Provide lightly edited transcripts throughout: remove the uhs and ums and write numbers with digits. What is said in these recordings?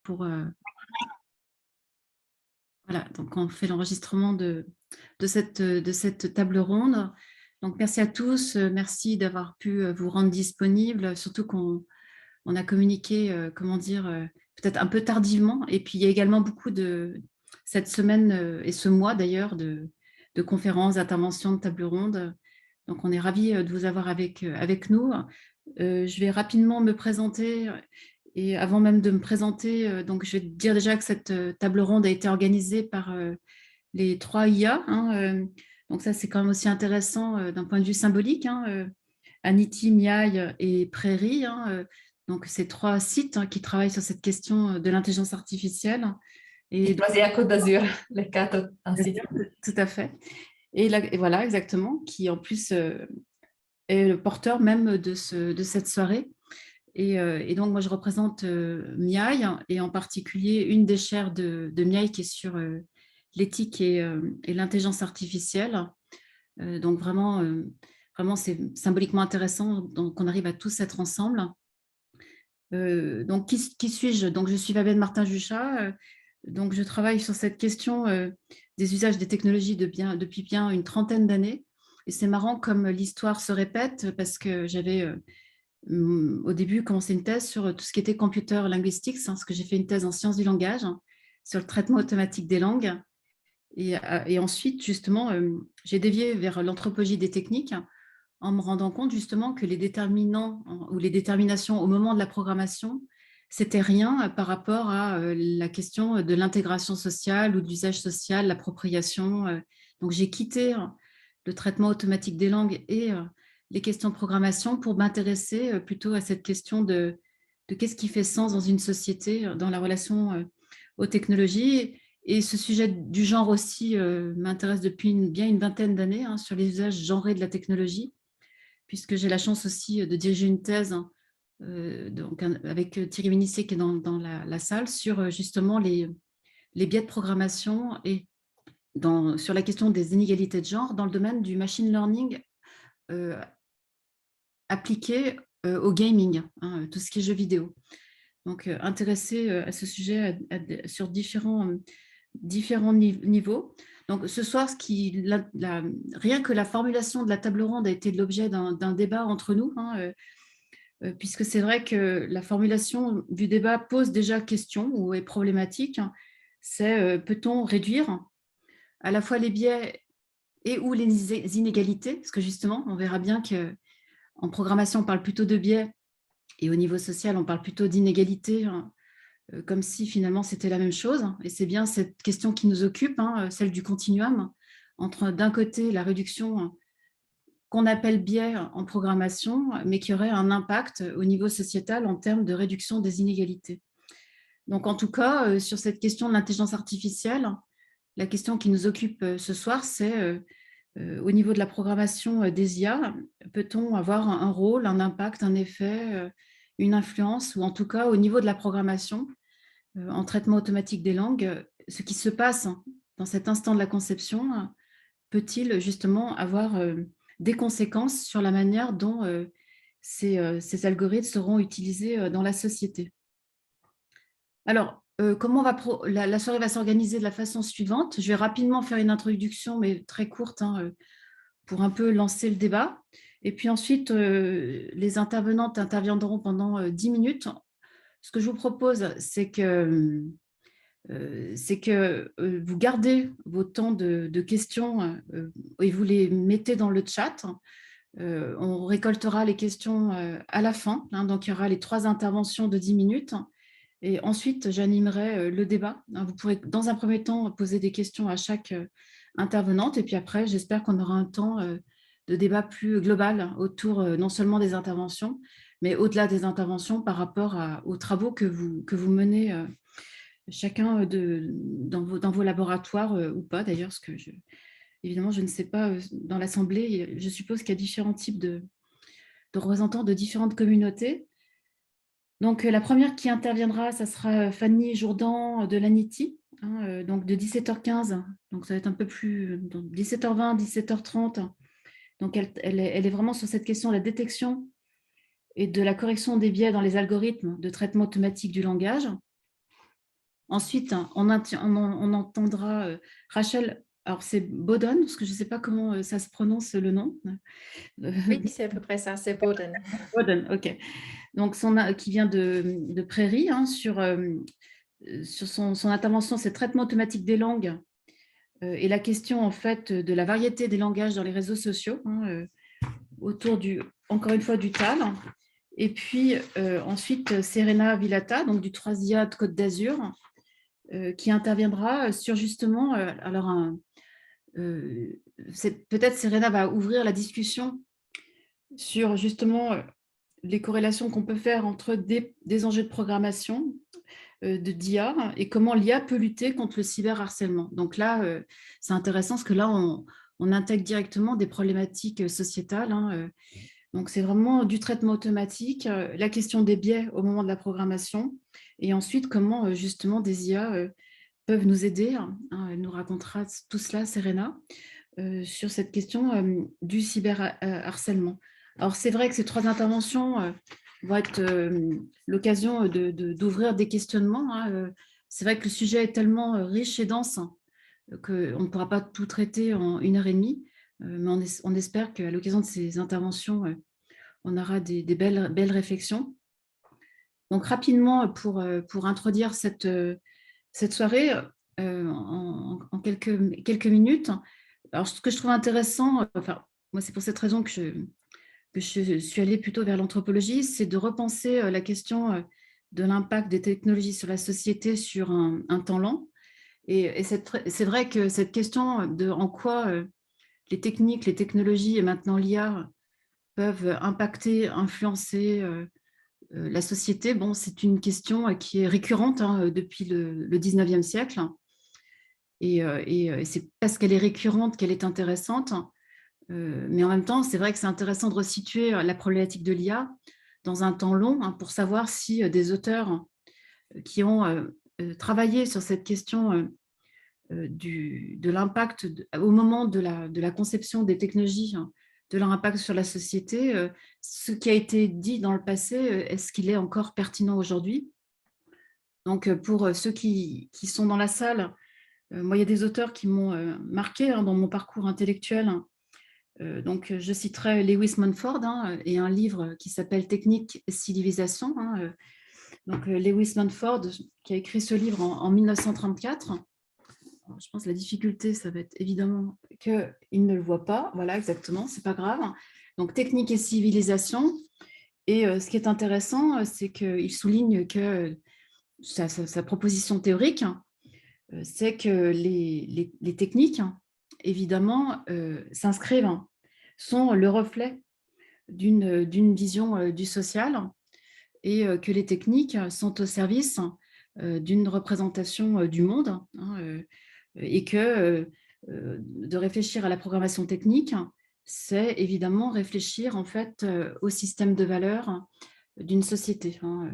pour voilà, donc on fait l'enregistrement de cette table ronde. Donc merci à tous, merci d'avoir pu vous rendre disponible, surtout qu'on a communiqué, comment dire, peut-être un peu tardivement. Et puis il y a également beaucoup de cette semaine et ce mois d'ailleurs de conférences, d'interventions, de tables rondes. Donc on est ravis de vous avoir avec nous. Je vais rapidement me présenter. Et avant même de me présenter, donc je vais dire déjà que cette table ronde a été organisée par les 3 IA. Donc ça, c'est quand même aussi intéressant d'un point de vue symbolique. Anity, Miaille et Prairie. Donc ces 3 sites qui travaillent sur cette question de l'intelligence artificielle. Et quasi à Côte d'Azur, les 4 ainsi. Tout à fait. Et voilà, exactement, qui en plus est le porteur même de cette soirée. Et donc, moi, je représente Miaille, et en particulier une des chaires de Miaille qui est sur l'éthique et l'intelligence artificielle. Donc, vraiment, c'est symboliquement intéressant qu'on arrive à tous être ensemble. Donc, qui suis-je? Donc, je suis Fabienne Martin-Juchat. Donc, je travaille sur cette question des usages des technologies depuis bien une trentaine d'années. Et c'est marrant comme l'histoire se répète, parce que j'avais au début commencé une thèse sur tout ce qui était computer linguistics, parce que j'ai fait une thèse en sciences du langage sur le traitement automatique des langues. Et ensuite, justement, j'ai dévié vers l'anthropologie des techniques en me rendant compte justement que les déterminants ou les déterminations au moment de la programmation, c'était rien par rapport à la question de l'intégration sociale ou de l'usage social, l'appropriation. Donc, j'ai quitté le traitement automatique des langues et les questions de programmation pour m'intéresser plutôt à cette question de qu'est-ce qui fait sens dans une société, dans la relation aux technologies. Et ce sujet du genre aussi m'intéresse depuis bien une vingtaine d'années sur les usages genrés de la technologie, puisque j'ai la chance aussi de diriger une thèse donc, avec Thierry Vénissier qui est dans la salle sur justement les biais de programmation et sur la question des inégalités de genre dans le domaine du machine learning appliqué au gaming, tout ce qui est jeux vidéo. Donc, intéressé à ce sujet sur différents niveaux. Donc, ce soir, rien que la formulation de la table ronde a été l'objet d'un débat entre nous, puisque c'est vrai que la formulation du débat pose déjà question ou est problématique. C'est peut-on réduire à la fois les biais et ou les inégalités, parce que justement, on verra bien qu'en programmation, on parle plutôt de biais, et au niveau social, on parle plutôt d'inégalités, comme si finalement c'était la même chose. Et c'est bien cette question qui nous occupe, celle du continuum, entre d'un côté la réduction qu'on appelle biais en programmation, mais qui aurait un impact au niveau sociétal en termes de réduction des inégalités. Donc en tout cas, sur cette question de l'intelligence artificielle, la question qui nous occupe ce soir, c'est au niveau de la programmation des IA, peut-on avoir un rôle, un impact, un effet, une influence, ou en tout cas au niveau de la programmation en traitement automatique des langues, ce qui se passe dans cet instant de la conception peut-il justement avoir des conséquences sur la manière dont ces algorithmes seront utilisés dans la société? Alors, comment la soirée va s'organiser de la façon suivante. Je vais rapidement faire une introduction, mais très courte, pour un peu lancer le débat. Et puis ensuite, les intervenantes interviendront pendant 10 minutes. Ce que je vous propose, c'est que vous gardez vos temps de questions et vous les mettez dans le chat. On récoltera les questions à la fin. Donc, il y aura les 3 interventions de 10 minutes. Et ensuite, j'animerai le débat. Vous pourrez, dans un premier temps, poser des questions à chaque intervenante. Et puis après, j'espère qu'on aura un temps de débat plus global autour non seulement des interventions, mais au-delà des interventions par rapport aux travaux que vous menez chacun dans vos laboratoires ou pas d'ailleurs, parce que évidemment, je ne sais pas, dans l'Assemblée, je suppose qu'il y a différents types de représentants de différentes communautés. Donc, la première qui interviendra, ça sera Fanny Jourdan de l'ANITI, donc de 17h15, donc ça va être un peu plus, 17h20, 17h30. Donc, elle est vraiment sur cette question de la détection et de la correction des biais dans les algorithmes de traitement automatique du langage. Ensuite, on entendra Rachel, alors c'est Bodon, parce que je ne sais pas comment ça se prononce le nom. Oui, c'est à peu près ça, c'est Boden. Bodon, ok. Donc, qui vient de Prairie, hein, sur son intervention, c'est traitement automatique des langues et la question en fait de la variété des langages dans les réseaux sociaux, hein, autour encore une fois du TAL. Et puis ensuite Serena Villata, donc du 3IA de Côte d'Azur, qui interviendra sur justement, peut-être Serena va ouvrir la discussion sur justement les corrélations qu'on peut faire entre des enjeux de programmation de d'IA et comment l'IA peut lutter contre le cyberharcèlement. Donc là, c'est intéressant parce que là, on intègre directement des problématiques sociétales. Hein, donc, c'est vraiment du traitement automatique, la question des biais au moment de la programmation et ensuite comment justement des IA peuvent nous aider. Hein, elle nous racontera tout cela, Serena, sur cette question du cyberharcèlement. Alors, c'est vrai que ces 3 interventions vont être l'occasion d'ouvrir des questionnements. Hein. C'est vrai que le sujet est tellement riche et dense qu'on ne pourra pas tout traiter en 1h30, mais on espère qu'à l'occasion de ces interventions, on aura des belles réflexions. Donc, rapidement, pour introduire cette soirée, en quelques minutes, alors ce que je trouve intéressant, enfin, moi c'est pour cette raison que je suis allée plutôt vers l'anthropologie, c'est de repenser la question de l'impact des technologies sur la société sur un temps lent. Et c'est vrai que cette question de en quoi les techniques, les technologies et maintenant l'IA peuvent impacter, influencer la société, bon, c'est une question qui est récurrente hein, depuis le 19e siècle. Et c'est parce qu'elle est récurrente qu'elle est intéressante. Mais en même temps, c'est vrai que c'est intéressant de resituer la problématique de l'IA dans un temps long hein, pour savoir si des auteurs qui ont travaillé sur cette question de l'impact au moment de la conception des technologies, hein, de leur impact sur la société, ce qui a été dit dans le passé, est-ce qu'il est encore pertinent aujourd'hui? Donc, pour ceux qui sont dans la salle, moi, il y a des auteurs qui m'ont marqué hein, dans mon parcours intellectuel. Donc, je citerai Lewis Mumford hein, et un livre qui s'appelle Technique et civilisation. Hein, donc, Lewis Mumford, qui a écrit ce livre en 1934. Alors, je pense que la difficulté, ça va être évidemment qu'il ne le voit pas. Voilà, exactement, c'est pas grave. Donc, Technique et civilisation. Et ce qui est intéressant, c'est qu'il souligne que sa proposition théorique, c'est que les techniques, évidemment, s'inscrivent, sont le reflet d'une vision du social et que les techniques sont au service d'une représentation du monde hein, et que de réfléchir à la programmation technique, c'est évidemment réfléchir en fait au système de valeurs d'une société. Hein.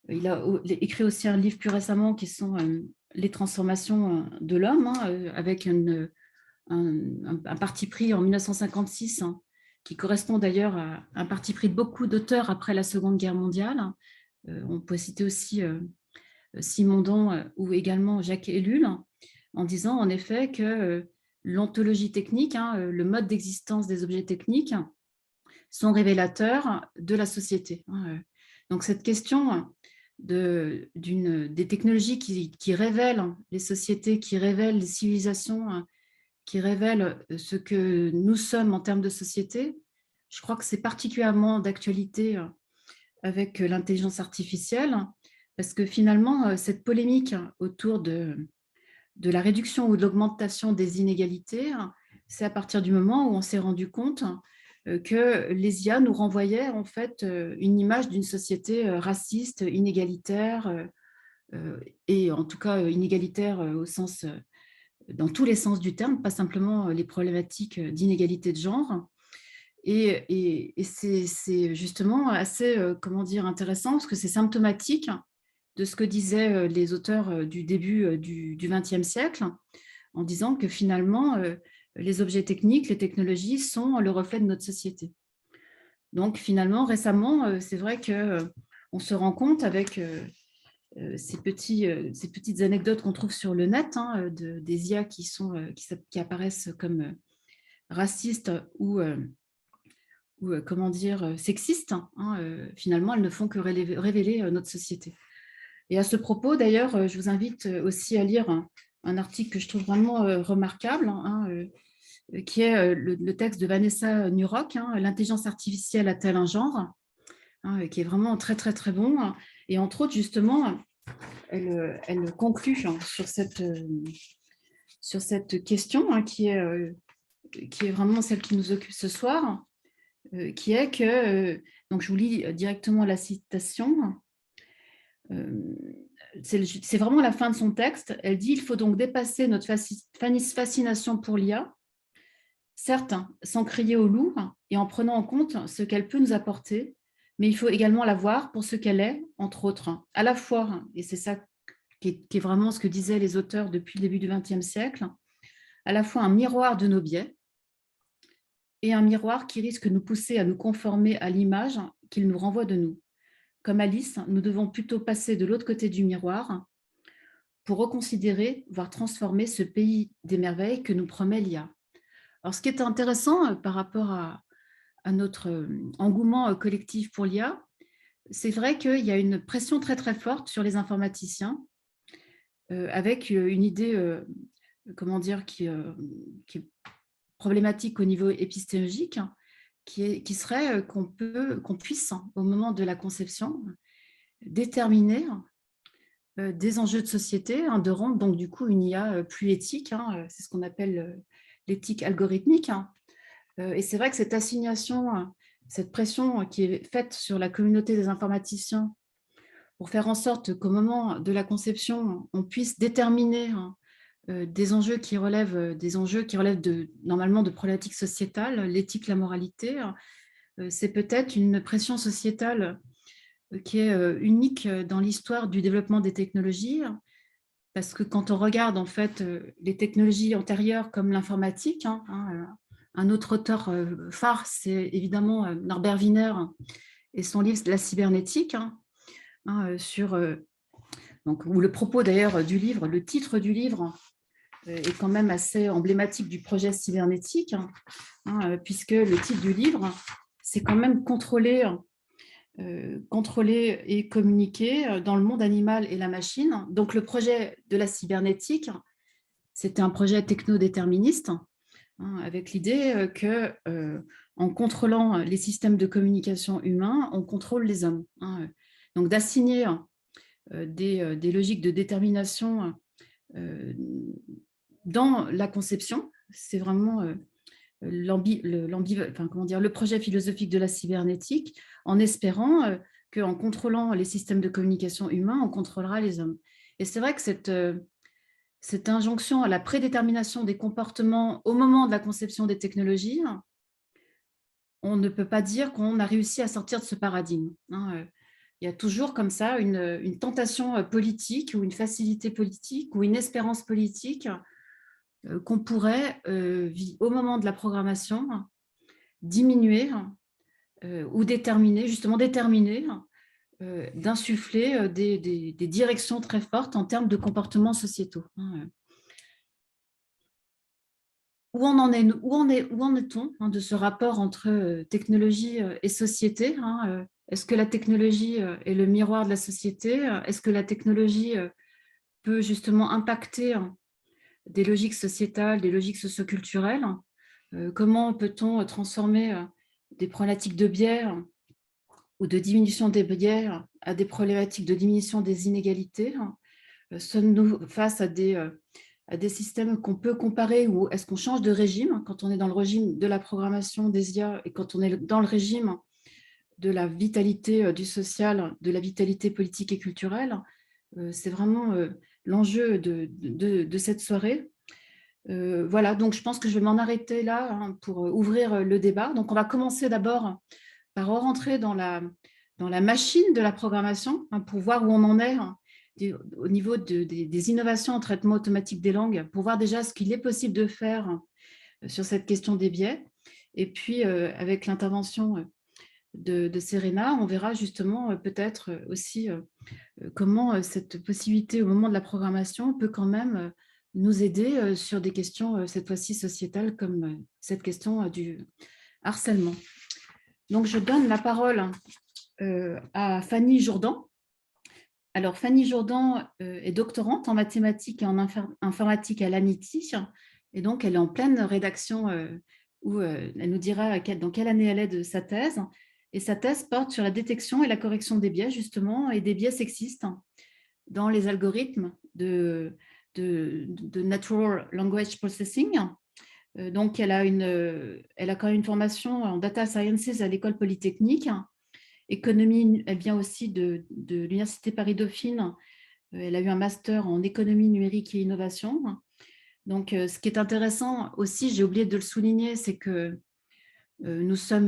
Il a écrit aussi un livre plus récemment qui sont les transformations de l'homme, hein, avec un parti pris en 1956, hein, qui correspond d'ailleurs à un parti pris de beaucoup d'auteurs après la Seconde Guerre mondiale. On peut citer aussi Simondon ou également Jacques Ellul, en disant en effet que l'ontologie technique, hein, le mode d'existence des objets techniques, sont révélateurs de la société. Hein. Donc cette question des technologies qui révèlent les sociétés, qui révèlent les civilisations, qui révèlent ce que nous sommes en termes de société, je crois que c'est particulièrement d'actualité avec l'intelligence artificielle, parce que finalement, cette polémique autour de la réduction ou de l'augmentation des inégalités, c'est à partir du moment où on s'est rendu compte que les IA nous renvoyaient en fait une image d'une société raciste, inégalitaire, et en tout cas inégalitaire au sens, dans tous les sens du terme, pas simplement les problématiques d'inégalité de genre. Et c'est justement assez, comment dire, intéressant parce que c'est symptomatique de ce que disaient les auteurs du début du XXe siècle, en disant que finalement, les objets techniques, les technologies sont le reflet de notre société. Donc finalement, récemment, c'est vrai qu'on se rend compte avec ces petites anecdotes qu'on trouve sur le net, hein, des IA qui apparaissent comme racistes ou comment dire, sexistes, hein, finalement, elles ne font que révéler notre société. Et à ce propos, d'ailleurs, je vous invite aussi à lire un article que je trouve vraiment remarquable, hein, qui est le texte de Vanessa Nurock, hein, « L'intelligence artificielle a-t-elle un genre ?» hein, qui est vraiment très, très, très bon. Et entre autres, justement, elle conclut hein, sur cette question hein, qui est vraiment celle qui nous occupe ce soir, qui est que, donc je vous lis directement la citation, c'est vraiment la fin de son texte. Elle dit « Il faut donc dépasser notre fascination pour l'IA, certes, sans crier au loup et en prenant en compte ce qu'elle peut nous apporter, mais il faut également la voir pour ce qu'elle est, entre autres, à la fois, et c'est ça qui est vraiment ce que disaient les auteurs depuis le début du XXe siècle, à la fois un miroir de nos biais et un miroir qui risque de nous pousser à nous conformer à l'image qu'il nous renvoie de nous. Comme Alice, nous devons plutôt passer de l'autre côté du miroir pour reconsidérer, voire transformer ce pays des merveilles que nous promet l'IA. » Alors, ce qui est intéressant par rapport à notre engouement collectif pour l'IA, c'est vrai qu'il y a une pression très, très forte sur les informaticiens avec une idée, comment dire, qui est problématique au niveau épistémologique, qui serait qu'on puisse, au moment de la conception, déterminer des enjeux de société, hein, de rendre donc du coup une IA plus éthique, hein, c'est ce qu'on appelle l'éthique algorithmique. Hein. Et c'est vrai que cette assignation, cette pression qui est faite sur la communauté des informaticiens pour faire en sorte qu'au moment de la conception, on puisse déterminer hein, des enjeux qui relèvent normalement de problématiques sociétales, l'éthique, la moralité, c'est peut-être une pression sociétale qui est unique dans l'histoire du développement des technologies, parce que quand on regarde en fait les technologies antérieures comme l'informatique, un autre auteur phare, c'est évidemment Norbert Wiener et son livre « La cybernétique », où le propos d'ailleurs du livre, le titre du livre est quand même assez emblématique du projet cybernétique, puisque le titre du livre, c'est quand même contrôler et communiquer dans le monde animal et la machine. Donc le projet de la cybernétique, c'était un projet techno-déterministe, avec l'idée que en contrôlant les systèmes de communication humains, on contrôle les hommes. Donc d'assigner des logiques de détermination dans la conception, c'est vraiment le projet philosophique de la cybernétique, en espérant qu'en contrôlant les systèmes de communication humains, on contrôlera les hommes. Et c'est vrai que cette injonction à la prédétermination des comportements au moment de la conception des technologies, on ne peut pas dire qu'on a réussi à sortir de ce paradigme. Il y a toujours comme ça une tentation politique ou une facilité politique ou une espérance politique qu'on pourrait, au moment de la programmation, diminuer ou déterminer, d'insuffler des directions très fortes en termes de comportements sociétaux. Où en est-on de ce rapport entre technologie et société? Est-ce que la technologie est le miroir de la société? Est-ce que la technologie peut justement impacter des logiques sociétales, des logiques socioculturelles? Comment peut-on transformer des problématiques de biais ou de diminution des biais à des problématiques de diminution des inégalités? Sommes-nous face à des systèmes qu'on peut comparer, ou est-ce qu'on change de régime quand on est dans le régime de la programmation des IA et quand on est dans le régime de la vitalité du social, de la vitalité politique et culturelle? C'est vraiment l'enjeu de cette soirée. Voilà, donc je pense que je vais m'en arrêter là pour ouvrir le débat. Donc on va commencer d'abord par rentrer dans la machine de la programmation pour voir où on en est au niveau des innovations en traitement automatique des langues, pour voir déjà ce qu'il est possible de faire sur cette question des biais. Et puis avec l'intervention de Serena, on verra justement peut-être aussi comment cette possibilité au moment de la programmation peut quand même nous aider sur des questions cette fois-ci sociétales comme cette question du harcèlement. Donc, je donne la parole à Fanny Jourdan. Alors, Fanny Jourdan est doctorante en mathématiques et en informatique à l'AMITI. Et donc, elle est en pleine rédaction où elle nous dira dans quelle année elle est de sa thèse. Et sa thèse porte sur la détection et la correction des biais, justement, et des biais sexistes dans les algorithmes de Natural Language Processing. Donc, elle a quand même une formation en Data Sciences à l'École Polytechnique. Économie, elle vient aussi de l'Université Paris-Dauphine. Elle a eu un master en économie numérique et innovation. Donc, ce qui est intéressant aussi, j'ai oublié de le souligner, c'est que nous sommes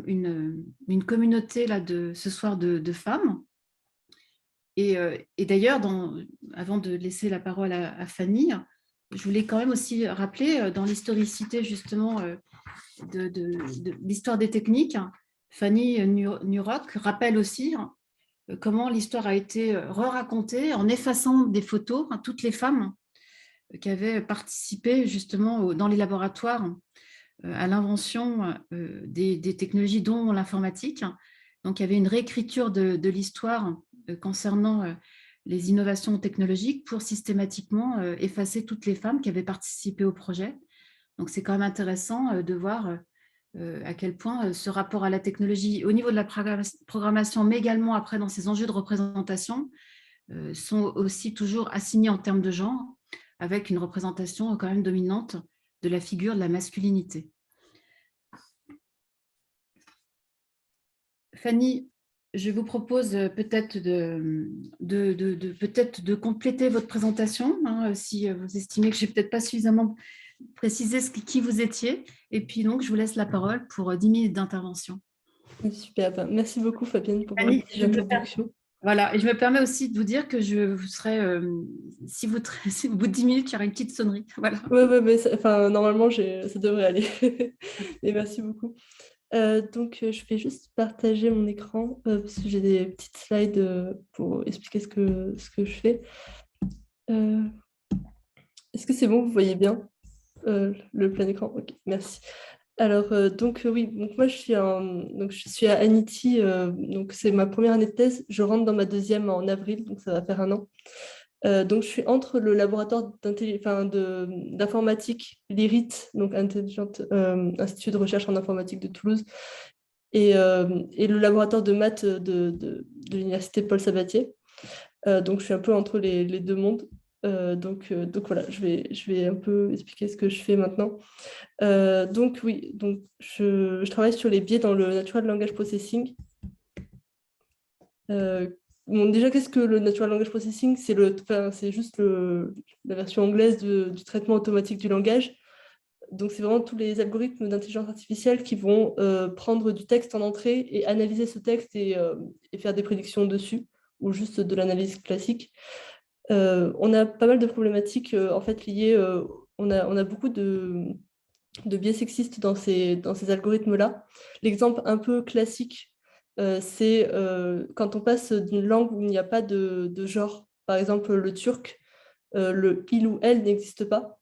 une communauté là, ce soir de femmes. Et d'ailleurs, avant de laisser la parole à Fanny, je voulais quand même aussi rappeler dans l'historicité justement de l'histoire des techniques, Fanny Nurock rappelle aussi comment l'histoire a été re-racontée en effaçant des photos, toutes les femmes qui avaient participé justement dans les laboratoires à l'invention des technologies, dont l'informatique. Donc, il y avait une réécriture de l'histoire concernant les innovations technologiques pour systématiquement effacer toutes les femmes qui avaient participé au projet. Donc, c'est quand même intéressant de voir à quel point ce rapport à la technologie, au niveau de la programmation, mais également après dans ces enjeux de représentation, sont aussi toujours assignés en termes de genre, avec une représentation quand même dominante de la figure de la masculinité. Fanny, je vous propose peut-être de compléter votre présentation, si vous estimez que je n'ai peut-être pas suffisamment précisé qui vous étiez. Et puis donc, je vous laisse la parole pour 10 minutes d'intervention. Super, merci beaucoup Fabienne pour Fanny, l'introduction. Voilà, et je me permets aussi de vous dire que je vous serai, si au bout de 10 minutes, il y aura une petite sonnerie. Voilà. Ouais, mais normalement, ça devrait aller. Et merci beaucoup. Donc, je vais juste partager mon écran parce que j'ai des petites slides pour expliquer ce que je fais. Est-ce que c'est bon, vous voyez bien le plein écran? Ok, merci. Alors, oui, donc moi, je suis à Anity, donc c'est ma première année de thèse. Je rentre dans ma deuxième en avril, donc ça va faire 1 an. Donc, je suis entre le laboratoire d'informatique, l'IRIT, donc Institut de recherche en informatique de Toulouse, et le laboratoire de maths de l'université Paul Sabatier. Donc, je suis un peu entre les deux mondes. Donc voilà, je vais un peu expliquer ce que je fais maintenant. Donc je travaille sur les biais dans le Natural Language Processing. Déjà, qu'est-ce que le Natural Language Processing? C'est juste la version anglaise du traitement automatique du langage. Donc, c'est vraiment tous les algorithmes d'intelligence artificielle qui vont prendre du texte en entrée et analyser ce texte et faire des prédictions dessus, ou juste de l'analyse classique. On a pas mal de problématiques en fait liées. On a beaucoup de biais sexistes dans ces algorithmes-là. L'exemple un peu classique, c'est quand on passe d'une langue où il n'y a pas de genre. Par exemple, le turc, le il ou elle n'existe pas.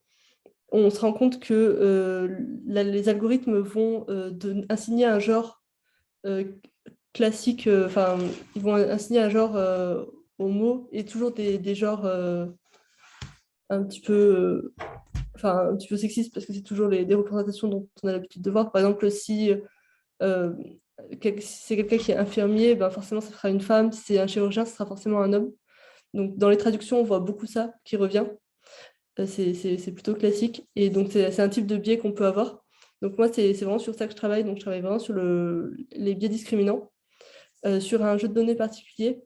On se rend compte que les algorithmes vont assigner un genre classique, ils vont assigner un genre aux mots et toujours des genres un petit peu sexistes parce que c'est toujours des représentations dont on a l'habitude de voir. Par exemple, si c'est quelqu'un qui est infirmier, forcément, ça sera une femme. Si c'est un chirurgien, ce sera forcément un homme. Donc, dans les traductions, on voit beaucoup ça qui revient. C'est plutôt classique. Et donc, c'est un type de biais qu'on peut avoir. Donc, moi, c'est vraiment sur ça que je travaille. Donc, je travaille vraiment sur les biais discriminants, sur un jeu de données particulier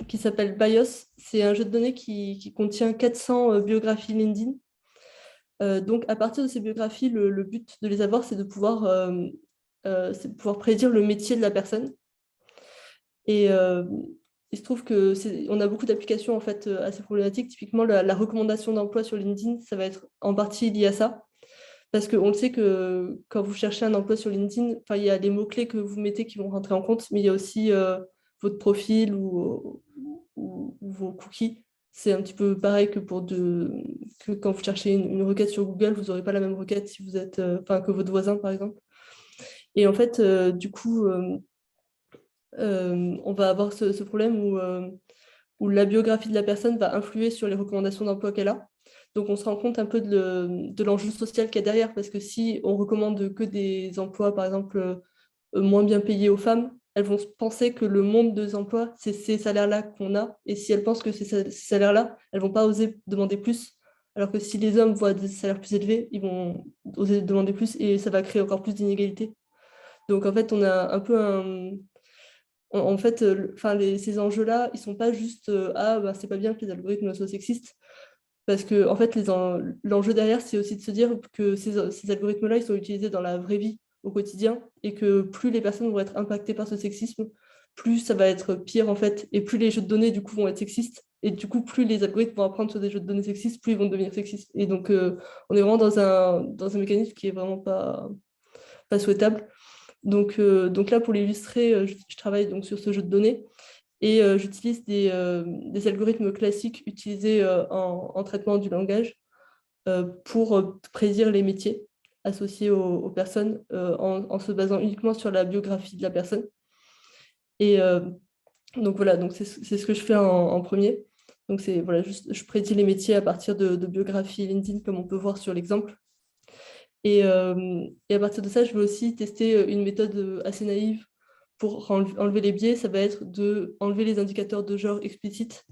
qui s'appelle BIOS. C'est un jeu de données qui contient 400 biographies LinkedIn. Donc, à partir de ces biographies, le but de les avoir, c'est de pouvoir prédire le métier de la personne. Et il se trouve qu'on a beaucoup d'applications en fait, à ces problématiques. Typiquement, la recommandation d'emploi sur LinkedIn, ça va être en partie lié à ça. Parce qu'on le sait que quand vous cherchez un emploi sur LinkedIn, il y a les mots-clés que vous mettez qui vont rentrer en compte, mais il y a aussi votre profil ou vos cookies. C'est un petit peu pareil que, que quand vous cherchez une requête sur Google, vous n'aurez pas la même requête si vous êtes, que votre voisin, par exemple. Et en fait, du coup, on va avoir ce problème où la biographie de la personne va influer sur les recommandations d'emploi qu'elle a. Donc, on se rend compte un peu de l'enjeu social qu'il y a derrière, parce que si on recommande que des emplois, par exemple, moins bien payés aux femmes, elles vont penser que le monde des emplois, c'est ces salaires-là qu'on a. Et si elles pensent que c'est ces salaires-là, elles ne vont pas oser demander plus. Alors que si les hommes voient des salaires plus élevés, ils vont oser demander plus et ça va créer encore plus d'inégalités. Donc, en fait, on a un peu un... En fait, ces enjeux-là, ils ne sont pas juste ah, bah, c'est pas bien que les algorithmes soient sexistes. Parce que, en fait, l'enjeu derrière, c'est aussi de se dire que ces algorithmes-là, ils sont utilisés dans la vraie vie, au quotidien, et que plus les personnes vont être impactées par ce sexisme, plus ça va être pire, en fait, et plus les jeux de données, du coup, vont être sexistes. Et du coup, plus les algorithmes vont apprendre sur des jeux de données sexistes, plus ils vont devenir sexistes. Et donc, on est vraiment dans un mécanisme qui est vraiment pas souhaitable. Donc là, pour l'illustrer, je travaille donc sur ce jeu de données et j'utilise des algorithmes classiques utilisés en traitement du langage pour prédire les métiers associés aux personnes en se basant uniquement sur la biographie de la personne. Et donc voilà, donc c'est ce que je fais en premier. Donc c'est voilà, je prédis les métiers à partir de biographies LinkedIn, comme on peut voir sur l'exemple. Et à partir de ça, je vais aussi tester une méthode assez naïve pour enlever les biais. Ça va être d'enlever les indicateurs de genre explicites.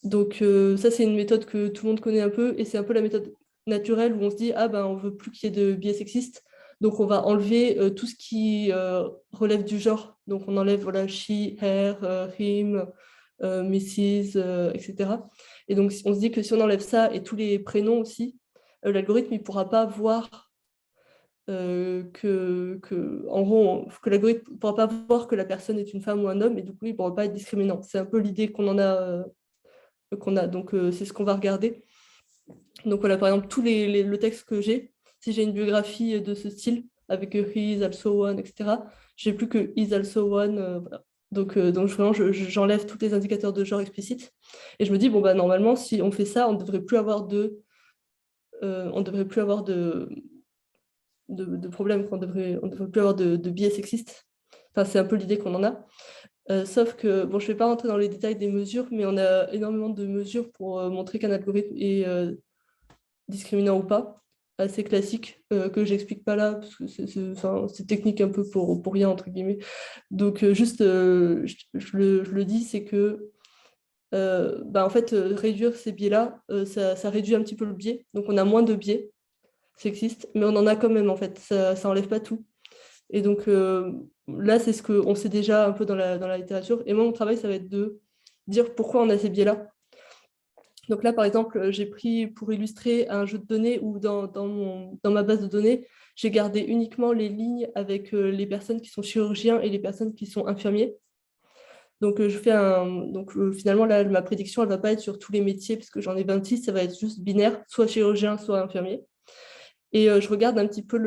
Donc ça, c'est une méthode que tout le monde connaît un peu et c'est un peu la méthode naturelle où on se dit ah ben on veut plus qu'il y ait de biais sexistes. Donc on va enlever tout ce qui relève du genre. Donc on enlève voilà, she, her, him, Mrs, etc. Et donc on se dit que si on enlève ça et tous les prénoms aussi, l'algorithme il ne pourra pas voir en gros, que l'algorithme ne pourra pas voir que la personne est une femme ou un homme et du coup il ne pourra pas être discriminant. C'est un peu l'idée qu'on a. Donc c'est ce qu'on va regarder. Donc voilà, par exemple, le texte que j'ai, si j'ai une biographie de ce style, avec he is also one, etc., j'ai plus que is also one. Voilà. Donc vraiment, j'enlève tous les indicateurs de genre explicites. Et je me dis, bon, bah, normalement, si on fait ça, on ne devrait plus avoir de problème, on devrait plus avoir de biais sexistes. Enfin, c'est un peu l'idée qu'on en a. Sauf que, bon, je ne vais pas rentrer dans les détails des mesures, mais on a énormément de mesures pour montrer qu'un algorithme est discriminant ou pas, assez classique, que j'explique pas là, parce que c'est technique un peu pour rien, entre guillemets. Donc, juste, je le dis, c'est que, en fait, réduire ces biais-là, ça réduit un petit peu le biais. Donc, on a moins de biais sexistes, mais on en a quand même, en fait. Ça n'enlève pas tout. Et donc, là, c'est ce qu'on sait déjà un peu dans la littérature. Et moi, mon travail, ça va être de dire pourquoi on a ces biais-là. Donc là, par exemple, j'ai pris pour illustrer un jeu de données où dans ma base de données, j'ai gardé uniquement les lignes avec les personnes qui sont chirurgiens et les personnes qui sont infirmiers. Donc, finalement, là, ma prédiction, elle ne va pas être sur tous les métiers, parce que j'en ai 26, ça va être juste binaire, soit chirurgien, soit infirmier. Et je regarde un petit peu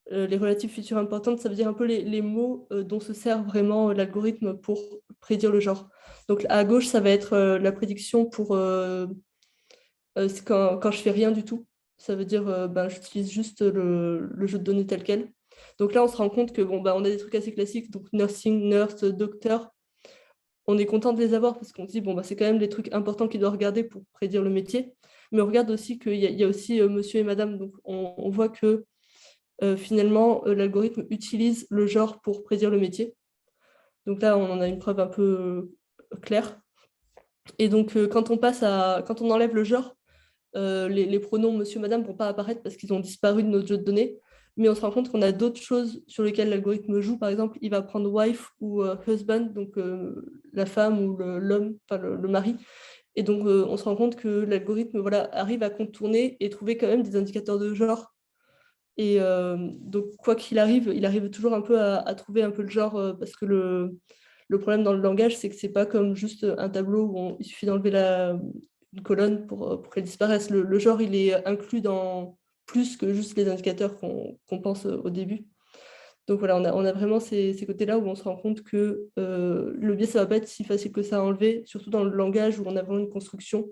les relatives futures importantes, ça veut dire un peu les mots dont se sert vraiment l'algorithme pour prédire le genre. Donc à gauche, ça va être la prédiction pour quand je fais rien du tout. Ça veut dire j'utilise juste le jeu de données tel quel. Donc là, on se rend compte que on a des trucs assez classiques, donc nursing, nurse, docteur. On est content de les avoir parce qu'on se dit c'est quand même les trucs importants qu'il doit regarder pour prédire le métier. Mais on regarde aussi qu'il y a aussi monsieur et madame. Donc on voit que finalement, l'algorithme utilise le genre pour prédire le métier. Donc là, on en a une preuve un peu claire. Et donc, quand on enlève le genre, les pronoms monsieur, madame ne vont pas apparaître parce qu'ils ont disparu de notre jeu de données. Mais on se rend compte qu'on a d'autres choses sur lesquelles l'algorithme joue. Par exemple, il va prendre wife ou husband, donc la femme ou l'homme, enfin le mari. Et donc, on se rend compte que l'algorithme arrive à contourner et trouver quand même des indicateurs de genre. Et donc, quoi qu'il arrive, il arrive toujours un peu à trouver un peu le genre, parce que le problème dans le langage, c'est que c'est pas comme juste un tableau où il suffit d'enlever une colonne pour qu'elle disparaisse. Le genre, il est inclus dans plus que juste les indicateurs qu'on pense au début. Donc voilà, on a vraiment ces côtés-là où on se rend compte que le biais, ça ne va pas être si facile que ça à enlever, surtout dans le langage où on a vraiment une construction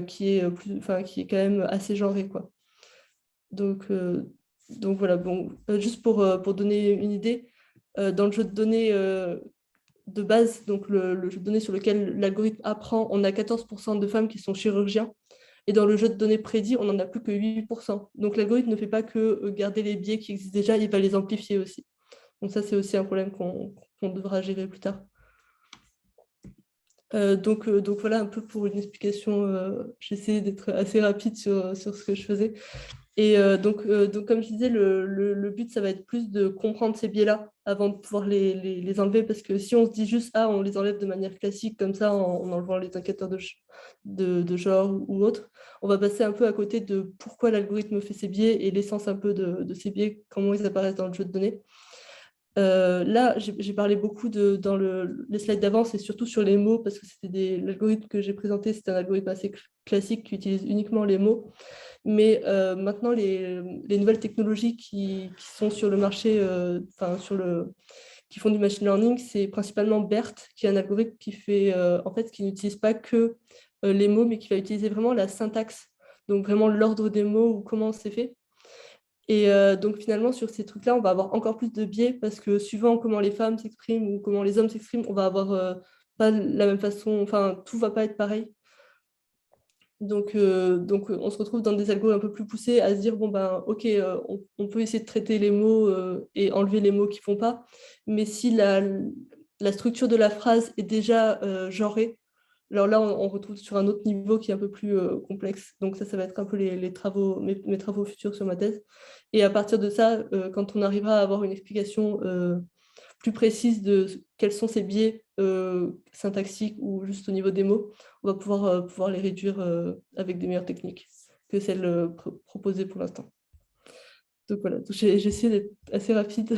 qui est quand même assez genrée, quoi. Donc voilà, bon, juste pour donner une idée, dans le jeu de données de base, donc le jeu de données sur lequel l'algorithme apprend, on a 14% de femmes qui sont chirurgiens. Et dans le jeu de données prédit, on n'en a plus que 8%. Donc l'algorithme ne fait pas que garder les biais qui existent déjà, il va les amplifier aussi. Donc ça, c'est aussi un problème qu'on devra gérer plus tard. Donc voilà un peu pour une explication. J'essaie d'être assez rapide sur ce que je faisais. Et donc, comme je disais, le but, ça va être plus de comprendre ces biais-là avant de pouvoir les enlever, parce que si on se dit juste, ah, on les enlève de manière classique, comme ça, en enlevant les indicateurs de genre ou autre, on va passer un peu à côté de pourquoi l'algorithme fait ces biais et l'essence un peu de ces biais, comment ils apparaissent dans le jeu de données. Là, j'ai parlé beaucoup dans les slides d'avant, et surtout sur les mots, parce que l'algorithme que j'ai présenté, c'est un algorithme assez classique qui utilise uniquement les mots. Mais maintenant, les nouvelles technologies qui sont sur le marché, qui font du machine learning, c'est principalement BERT, qui est un algorithme qui n'utilise pas que les mots, mais qui va utiliser vraiment la syntaxe, donc vraiment l'ordre des mots ou comment c'est fait. Et donc finalement, sur ces trucs-là, on va avoir encore plus de biais parce que suivant comment les femmes s'expriment ou comment les hommes s'expriment, on va avoir pas la même façon, enfin, tout va pas être pareil. Donc, on se retrouve dans des algos un peu plus poussés à se dire, bon, ben, ok, on peut essayer de traiter les mots et enlever les mots qui ne font pas, mais si la structure de la phrase est déjà genrée, alors là, on retrouve sur un autre niveau qui est un peu plus complexe. Donc ça va être un peu mes travaux futurs sur ma thèse. Et à partir de ça, quand on arrivera à avoir une explication plus précise de quels sont ces biais syntaxiques ou juste au niveau des mots, on va pouvoir les réduire avec des meilleures techniques que celles proposées pour l'instant. Donc voilà, j'ai essayé d'être assez rapide.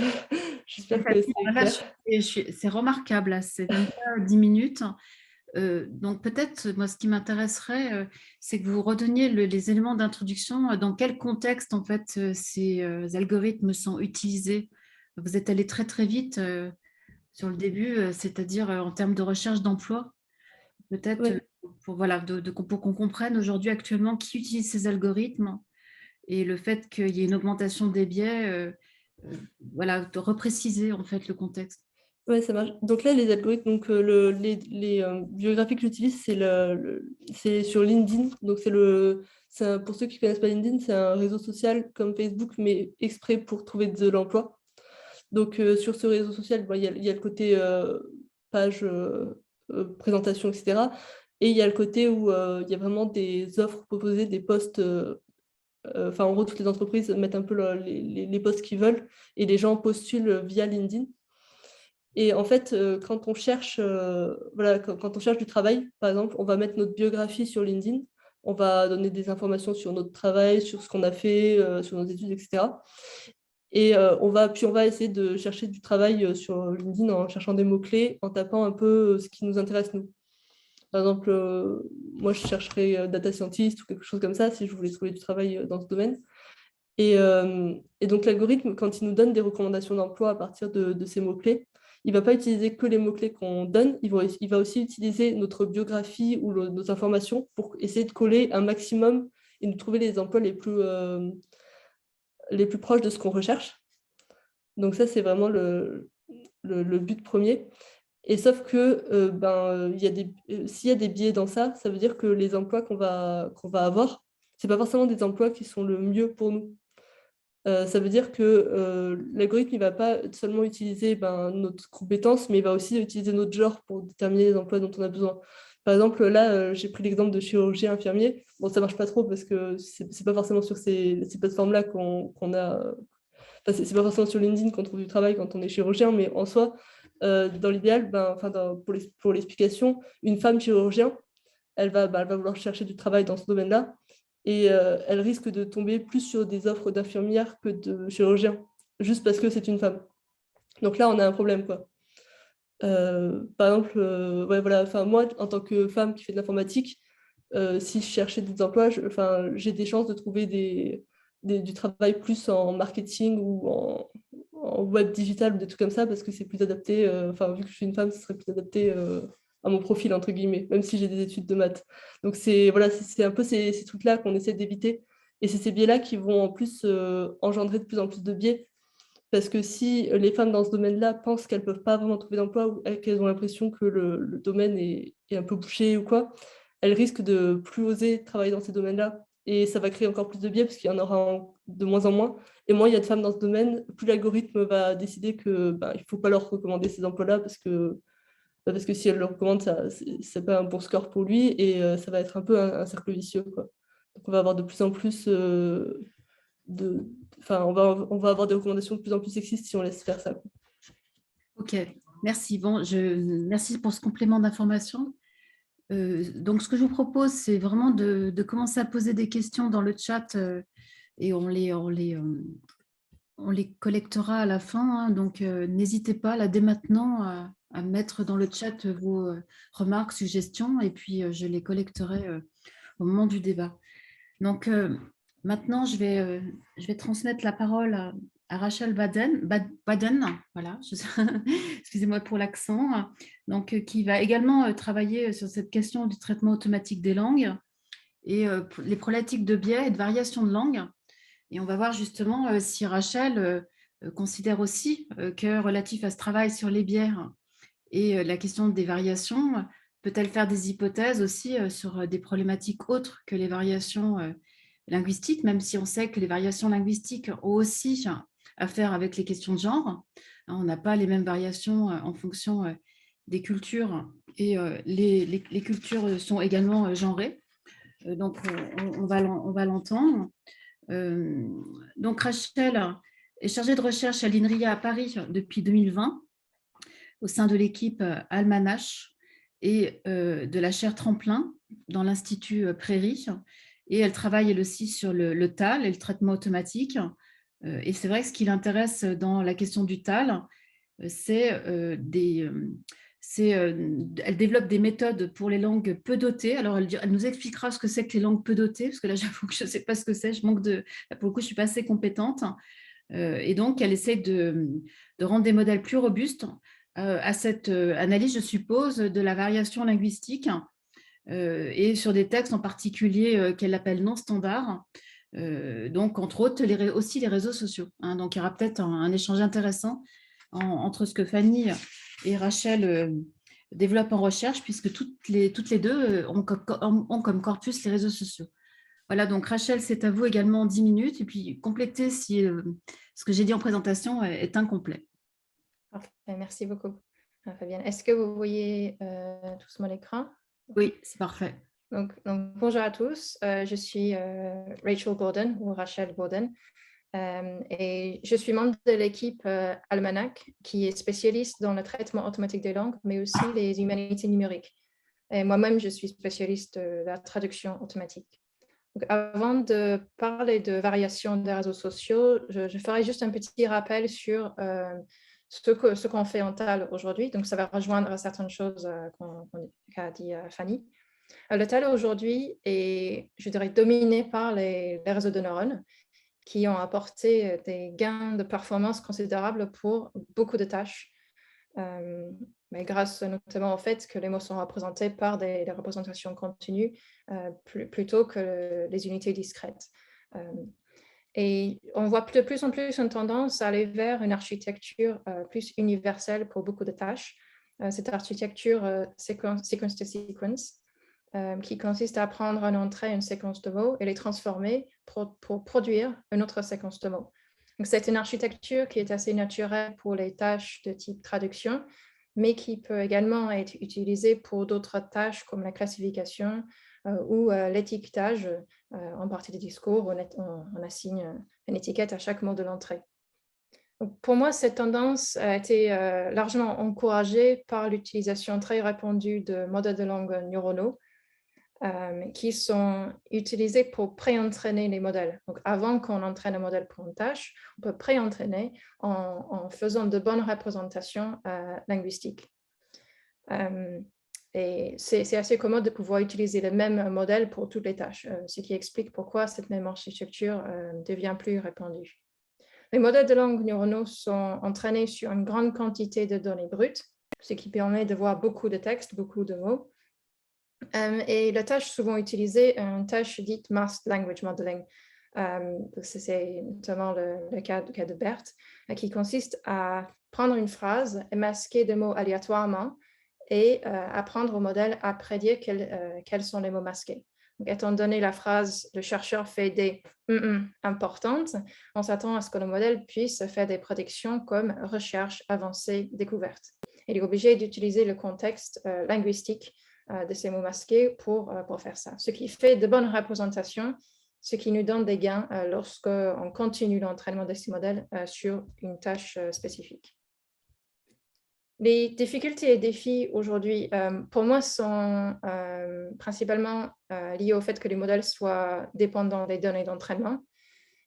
J'espère que c'est clair. C'est remarquable, là, c'est même pas 10 minutes. Donc peut-être, moi, ce qui m'intéresserait, c'est que vous redonniez les éléments d'introduction. Dans quel contexte, en fait, ces algorithmes sont utilisés? Vous êtes allé très, très vite sur le début, c'est-à-dire en termes de recherche d'emploi. Peut-être Ouais. pour qu'on comprenne aujourd'hui actuellement qui utilise ces algorithmes et le fait qu'il y ait une augmentation des biais, voilà, de repréciser en fait le contexte. Ouais, ça marche. Donc là, les algorithmes, donc les biographies que j'utilise, c'est sur LinkedIn. Donc pour ceux qui ne connaissent pas LinkedIn, c'est un réseau social comme Facebook, mais exprès pour trouver de l'emploi. Donc sur ce réseau social, il y a le côté page, présentation, etc. Et il y a le côté où il y a vraiment des offres proposées, des postes. Enfin, en gros, toutes les entreprises mettent un peu les postes qu'ils veulent et les gens postulent via LinkedIn. Et en fait, quand on cherche quand on cherche du travail, par exemple, on va mettre notre biographie sur LinkedIn, on va donner des informations sur notre travail, sur ce qu'on a fait, sur nos études, etc. Et on va essayer de chercher du travail sur LinkedIn en cherchant des mots-clés, en tapant un peu ce qui nous intéresse, nous. Par exemple, moi, je chercherais data scientist ou quelque chose comme ça, si je voulais trouver du travail dans ce domaine. Et donc, l'algorithme, quand il nous donne des recommandations d'emploi à partir de ces mots-clés, il ne va pas utiliser que les mots-clés qu'on donne, il va aussi utiliser notre biographie ou nos informations pour essayer de coller un maximum et de trouver les emplois les plus proches de ce qu'on recherche. Donc ça, c'est vraiment le but premier. Et sauf que s'il y a des biais dans ça, ça veut dire que les emplois qu'on va avoir, ce n'est pas forcément des emplois qui sont le mieux pour nous. Ça veut dire que l'algorithme ne va pas seulement utiliser notre compétence, mais il va aussi utiliser notre genre pour déterminer les emplois dont on a besoin. Par exemple, là, j'ai pris l'exemple de chirurgien infirmier. Bon, ça ne marche pas trop parce que ce n'est pas forcément sur ces plateformes-là qu'on a... Enfin, c'est pas forcément sur LinkedIn qu'on trouve du travail quand on est chirurgien, mais en soi, dans l'idéal, pour l'explication, une femme chirurgien, elle va vouloir chercher du travail dans ce domaine-là. Et elle risque de tomber plus sur des offres d'infirmières que de chirurgiens, juste parce que c'est une femme. Donc là, on a un problème, quoi. Par exemple, moi, en tant que femme qui fait de l'informatique, si je cherchais des emplois, j'ai des chances de trouver du travail plus en marketing ou en web digital ou des trucs comme ça, parce que c'est plus adapté, vu que je suis une femme, ce serait plus adapté à mon profil, entre guillemets, même si j'ai des études de maths. Donc c'est un peu ces trucs-là qu'on essaie d'éviter. Et c'est ces biais-là qui vont en plus engendrer de plus en plus de biais. Parce que si les femmes dans ce domaine-là pensent qu'elles ne peuvent pas vraiment trouver d'emploi ou qu'elles ont l'impression que le domaine est un peu bouché ou quoi, elles risquent de plus oser travailler dans ces domaines-là. Et ça va créer encore plus de biais parce qu'il y en aura de moins en moins. Et moins il y a de femmes dans ce domaine, plus l'algorithme va décider qu'il ne faut pas leur recommander ces emplois-là parce que si elle le recommande, c'est pas un bon score pour lui et ça va être un peu un cercle vicieux, quoi. Donc on va avoir de plus en plus on va avoir des recommandations de plus en plus sexistes si on laisse faire ça. Ok, merci. Bon, merci pour ce complément d'information. Donc, ce que je vous propose, c'est vraiment de commencer à poser des questions dans le chat et on les collectera à la fin. Hein. Donc, n'hésitez pas, là, dès maintenant, à mettre dans le chat vos remarques, suggestions, et puis je les collecterai au moment du débat. Donc, maintenant, je vais transmettre la parole à Rachel Baden, voilà, excusez-moi pour l'accent, donc qui va également travailler sur cette question du traitement automatique des langues et les problématiques de biais et de variation de langue. Et on va voir justement si Rachel considère aussi que relatif à ce travail sur les biais et la question des variations, peut-elle faire des hypothèses aussi sur des problématiques autres que les variations linguistiques, même si on sait que les variations linguistiques ont aussi à faire avec les questions de genre. On n'a pas les mêmes variations en fonction des cultures et les cultures sont également genrées. Donc, on va l'entendre. Donc, Rachel est chargée de recherche à l'INRIA à Paris depuis 2020 au sein de l'équipe Almanach et de la chaire Tremplin dans l'Institut Prairie. Et elle travaille elle aussi sur le TAL et le traitement automatique. Et c'est vrai que ce qui l'intéresse dans la question du TAL, elle développe des méthodes pour les langues peu dotées. Alors, elle nous expliquera ce que c'est que les langues peu dotées, parce que là, j'avoue que je ne sais pas ce que c'est. Pour le coup, je ne suis pas assez compétente. Et donc, elle essaie de rendre des modèles plus robustes à cette analyse, je suppose, de la variation linguistique et sur des textes en particulier qu'elle appelle non standards. Donc, entre autres, aussi les réseaux sociaux. Hein. Donc, il y aura peut-être un échange intéressant entre ce que Fanny et Rachel développent en recherche, puisque toutes les deux ont comme corpus les réseaux sociaux. Voilà, donc Rachel, c'est à vous également en 10 minutes, et puis complétez si ce que j'ai dit en présentation est incomplet. Parfait, merci beaucoup, Fabienne. Est-ce que vous voyez tous mon écran? Oui, c'est parfait. Donc, bonjour à tous, je suis Rachel Gordon ou Rachel Gordon et je suis membre de l'équipe Almanach qui est spécialiste dans le traitement automatique des langues, mais aussi les humanités numériques. Et moi-même, je suis spécialiste de la traduction automatique. Donc, avant de parler de variation des réseaux sociaux, je ferai juste un petit rappel sur ce qu'on fait en TAL aujourd'hui. Donc, ça va rejoindre certaines choses qu'a dit Fanny. Le TAL aujourd'hui est, je dirais, dominé par les réseaux de neurones qui ont apporté des gains de performance considérables pour beaucoup de tâches, mais grâce notamment au fait que les mots sont représentés par des représentations continues plutôt que les unités discrètes. Et on voit de plus en plus une tendance à aller vers une architecture plus universelle pour beaucoup de tâches. Cette architecture sequence to sequence, qui consiste à prendre en entrée une séquence de mots et les transformer pour produire une autre séquence de mots. Donc, c'est une architecture qui est assez naturelle pour les tâches de type traduction, mais qui peut également être utilisée pour d'autres tâches comme la classification ou l'étiquetage en partie des discours. On assigne une étiquette à chaque mot de l'entrée. Pour moi, cette tendance a été largement encouragée par l'utilisation très répandue de modèles de langue neuronaux qui sont utilisés pour pré-entraîner les modèles. Donc, avant qu'on entraîne un modèle pour une tâche, on peut pré-entraîner en faisant de bonnes représentations linguistiques. Et c'est assez commode de pouvoir utiliser le même modèle pour toutes les tâches, ce qui explique pourquoi cette même architecture devient plus répandue. Les modèles de langue neuronaux sont entraînés sur une grande quantité de données brutes, ce qui permet de voir beaucoup de textes, beaucoup de mots. Et la tâche souvent utilisée est une tâche dite Masked Language Modeling. C'est notamment le cas de Berthe, qui consiste à prendre une phrase et masquer des mots aléatoirement et apprendre au modèle à prédire quels sont les mots masqués. Donc, étant donné la phrase « le chercheur fait des importantes », on s'attend à ce que le modèle puisse faire des prédictions comme « recherche avancée découverte ». Il est obligé d'utiliser le contexte linguistique de ces mots masqués pour faire ça. Ce qui fait de bonnes représentations, ce qui nous donne des gains lorsqu'on continue l'entraînement de ces modèles sur une tâche spécifique. Les difficultés et défis aujourd'hui, pour moi, sont principalement liés au fait que les modèles soient dépendants des données d'entraînement.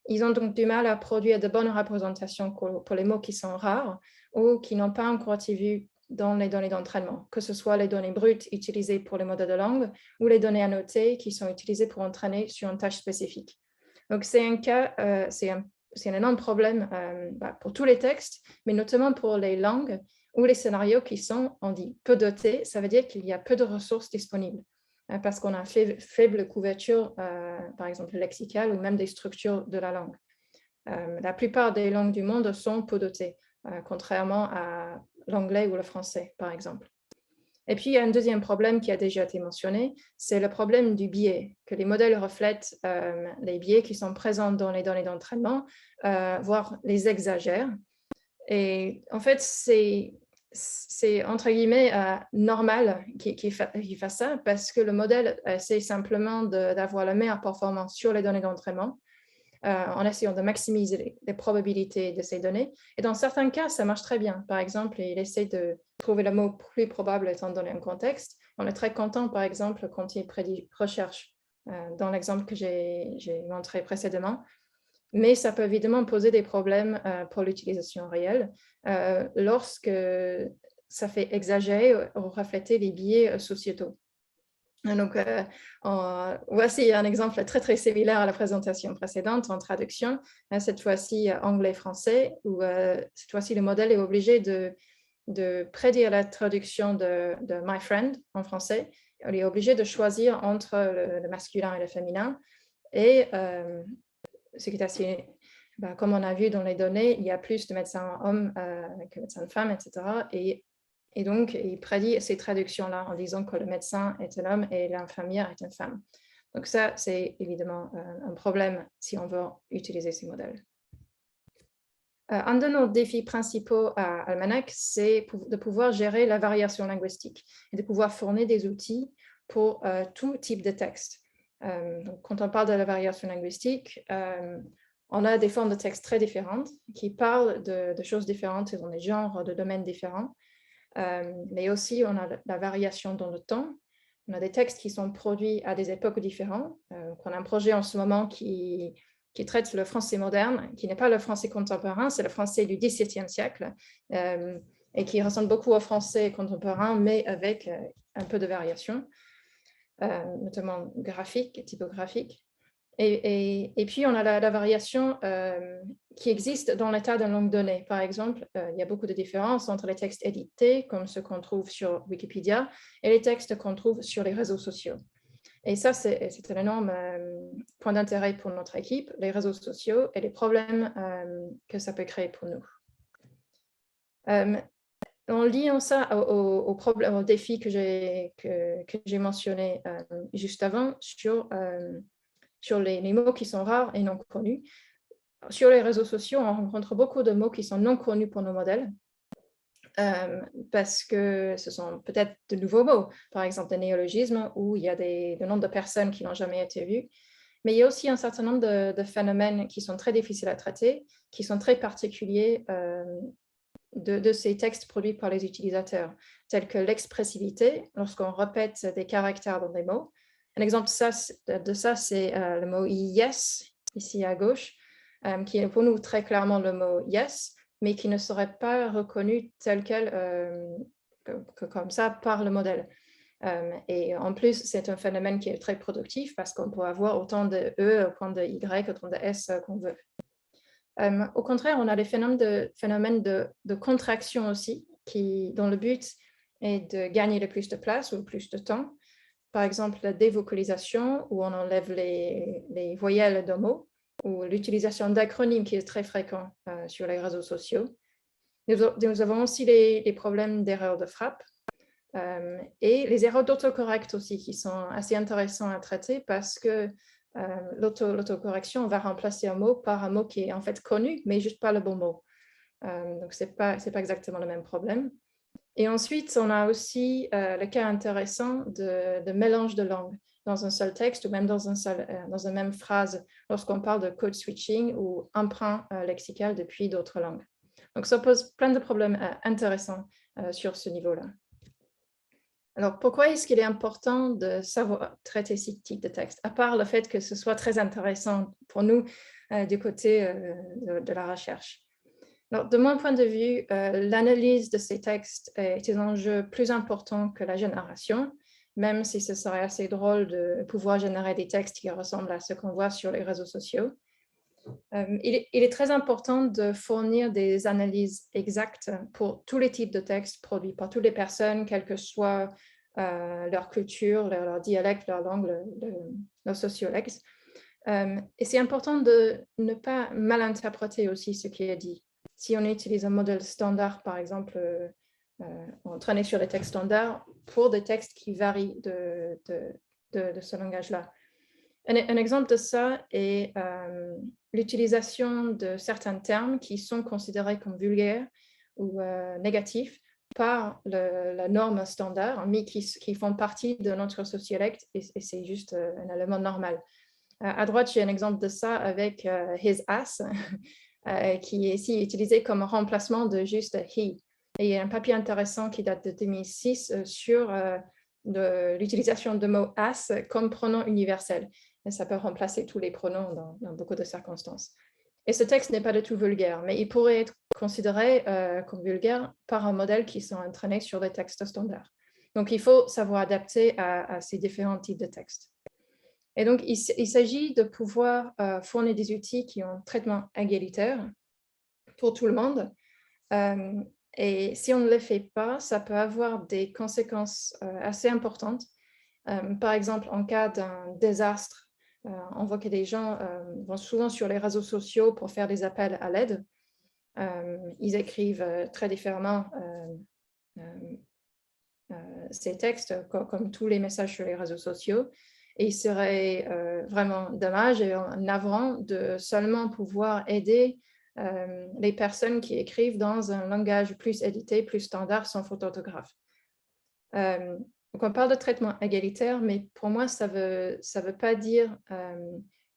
Ils ont donc du mal à produire de bonnes représentations pour les mots qui sont rares ou qui n'ont pas encore été vus dans les données d'entraînement, que ce soit les données brutes utilisées pour les modèles de langue ou les données annotées qui sont utilisées pour entraîner sur une tâche spécifique. Donc, c'est un cas, c'est un énorme problème pour tous les textes, mais notamment pour les langues ou les scénarios qui sont, on dit, peu dotés. Ça veut dire qu'il y a peu de ressources disponibles parce qu'on a faible couverture, par exemple lexicale ou même des structures de la langue. La plupart des langues du monde sont peu dotées, contrairement à l'anglais ou le français, par exemple. Et puis, il y a un deuxième problème qui a déjà été mentionné, c'est le problème du biais, que les modèles reflètent les biais qui sont présents dans les données d'entraînement, voire les exagèrent. Et en fait, c'est entre guillemets normal qu'il fasse ça parce que le modèle essaie simplement d'avoir la meilleure performance sur les données d'entraînement en essayant de maximiser les probabilités de ces données. Et dans certains cas, ça marche très bien. Par exemple, il essaie de trouver le mot plus probable étant donné un contexte. On est très content, par exemple, quand il prédit recherche, dans l'exemple que j'ai montré précédemment. Mais ça peut évidemment poser des problèmes pour l'utilisation réelle lorsque ça fait exagérer ou refléter les biais sociétaux. Donc, voici un exemple très, très similaire à la présentation précédente en traduction. Cette fois-ci, anglais-français, où cette fois-ci, le modèle est obligé de prédire la traduction de My Friend en français. Il est obligé de choisir entre le masculin et le féminin. Et ce qui est assez, comme on a vu dans les données, il y a plus de médecins hommes que de médecins femmes, etc. Et donc, il prédit ces traductions-là en disant que le médecin est un homme et l'infirmière est une femme. Donc ça, c'est évidemment un problème si on veut utiliser ces modèles. Un de nos défis principaux à Almanac, c'est de pouvoir gérer la variation linguistique et de pouvoir fournir des outils pour tout type de texte. Donc, quand on parle de la variation linguistique, on a des formes de textes très différentes qui parlent de choses différentes et dans des genres, de domaines différents. Mais aussi, on a la variation dans le temps. On a des textes qui sont produits à des époques différentes. On a un projet en ce moment qui traite le français moderne, qui n'est pas le français contemporain, c'est le français du XVIIe siècle, et qui ressemble beaucoup au français contemporain, mais avec un peu de variation, notamment graphique et typographique. Et puis, on a la variation qui existe dans l'état d'une langue donnée. Par exemple, il y a beaucoup de différences entre les textes édités, comme ceux qu'on trouve sur Wikipédia, et les textes qu'on trouve sur les réseaux sociaux. Et ça, c'est un énorme point d'intérêt pour notre équipe, les réseaux sociaux et les problèmes que ça peut créer pour nous. En liant ça au défi que j'ai mentionné juste avant sur les mots qui sont rares et non connus. Sur les réseaux sociaux, on rencontre beaucoup de mots qui sont non connus pour nos modèles parce que ce sont peut-être de nouveaux mots, par exemple des néologismes où il y a des nombres de personnes qui n'ont jamais été vues. Mais il y a aussi un certain nombre de phénomènes qui sont très difficiles à traiter, qui sont très particuliers de ces textes produits par les utilisateurs, tels que l'expressivité, lorsqu'on répète des caractères dans des mots. Un exemple de ça, c'est le mot yes, ici à gauche, qui est pour nous très clairement le mot yes, mais qui ne serait pas reconnu tel quel comme ça par le modèle. Et en plus, c'est un phénomène qui est très productif parce qu'on peut avoir autant de E, autant de Y, autant de S qu'on veut. Au contraire, on a des phénomènes de contraction aussi, dont le but est de gagner le plus de place ou plus de temps. Par exemple, la dévocalisation, où on enlève les voyelles d'un mot, ou l'utilisation d'acronymes qui est très fréquent sur les réseaux sociaux. Nous avons aussi les problèmes d'erreurs de frappe et les erreurs d'autocorrect aussi, qui sont assez intéressants à traiter parce que l'autocorrection va remplacer un mot par un mot qui est en fait connu, mais juste pas le bon mot. Donc, ce n'est pas exactement le même problème. Et ensuite, on a aussi le cas intéressant de mélange de langues dans un seul texte ou même dans une même phrase lorsqu'on parle de code switching ou emprunt lexical depuis d'autres langues. Donc, ça pose plein de problèmes intéressants sur ce niveau-là. Alors, pourquoi est-ce qu'il est important de savoir traiter ce type de texte, à part le fait que ce soit très intéressant pour nous du côté de la recherche? Alors, de mon point de vue, l'analyse de ces textes est un enjeu plus important que la génération, même si ce serait assez drôle de pouvoir générer des textes qui ressemblent à ce qu'on voit sur les réseaux sociaux. Il est très important de fournir des analyses exactes pour tous les types de textes produits par toutes les personnes, quelle que soit leur culture, leur dialecte, leur langue, leur sociolex. Et c'est important de ne pas mal interpréter aussi ce qui est dit. Si on utilise un modèle standard, par exemple, entraîné sur les textes standards, pour des textes qui varient de ce langage-là. Un exemple de ça est l'utilisation de certains termes qui sont considérés comme vulgaires ou négatifs par la norme standard, mais qui font partie de notre sociolecte et c'est juste un élément normal. À droite, j'ai un exemple de ça avec his ass, qui est ici utilisé comme remplacement de juste he. Et il y a un papier intéressant qui date de 2006 sur l'utilisation de mot ass comme pronom universel. Et ça peut remplacer tous les pronoms dans beaucoup de circonstances. Et ce texte n'est pas du tout vulgaire, mais il pourrait être considéré comme vulgaire par un modèle qui sont entraînés sur des textes standards. Donc, il faut savoir adapter à ces différents types de textes. Et donc, il s'agit de pouvoir fournir des outils qui ont un traitement égalitaire pour tout le monde. Et si on ne le fait pas, ça peut avoir des conséquences assez importantes. Par exemple, en cas d'un désastre, on voit que des gens vont souvent sur les réseaux sociaux pour faire des appels à l'aide. Ils écrivent très différemment ces textes, comme tous les messages sur les réseaux sociaux. Et il serait vraiment dommage et navrant de seulement pouvoir aider les personnes qui écrivent dans un langage plus édité, plus standard, sans faute d'orthographe. Donc, on parle de traitement égalitaire, mais pour moi, ça veut pas dire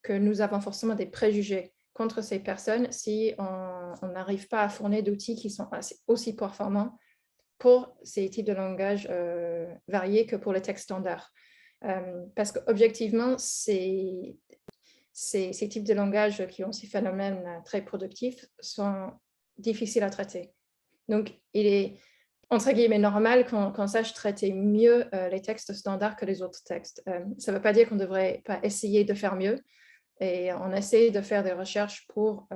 que nous avons forcément des préjugés contre ces personnes si on n'arrive pas à fournir d'outils qui sont aussi performants pour ces types de langages variés que pour les textes standards. Parce qu'objectivement, ces types de langages qui ont ces phénomènes très productifs sont difficiles à traiter. Donc, il est entre guillemets normal qu'on sache traiter mieux les textes standards que les autres textes. Ça ne veut pas dire qu'on ne devrait pas essayer de faire mieux. Et on essaie de faire des recherches pour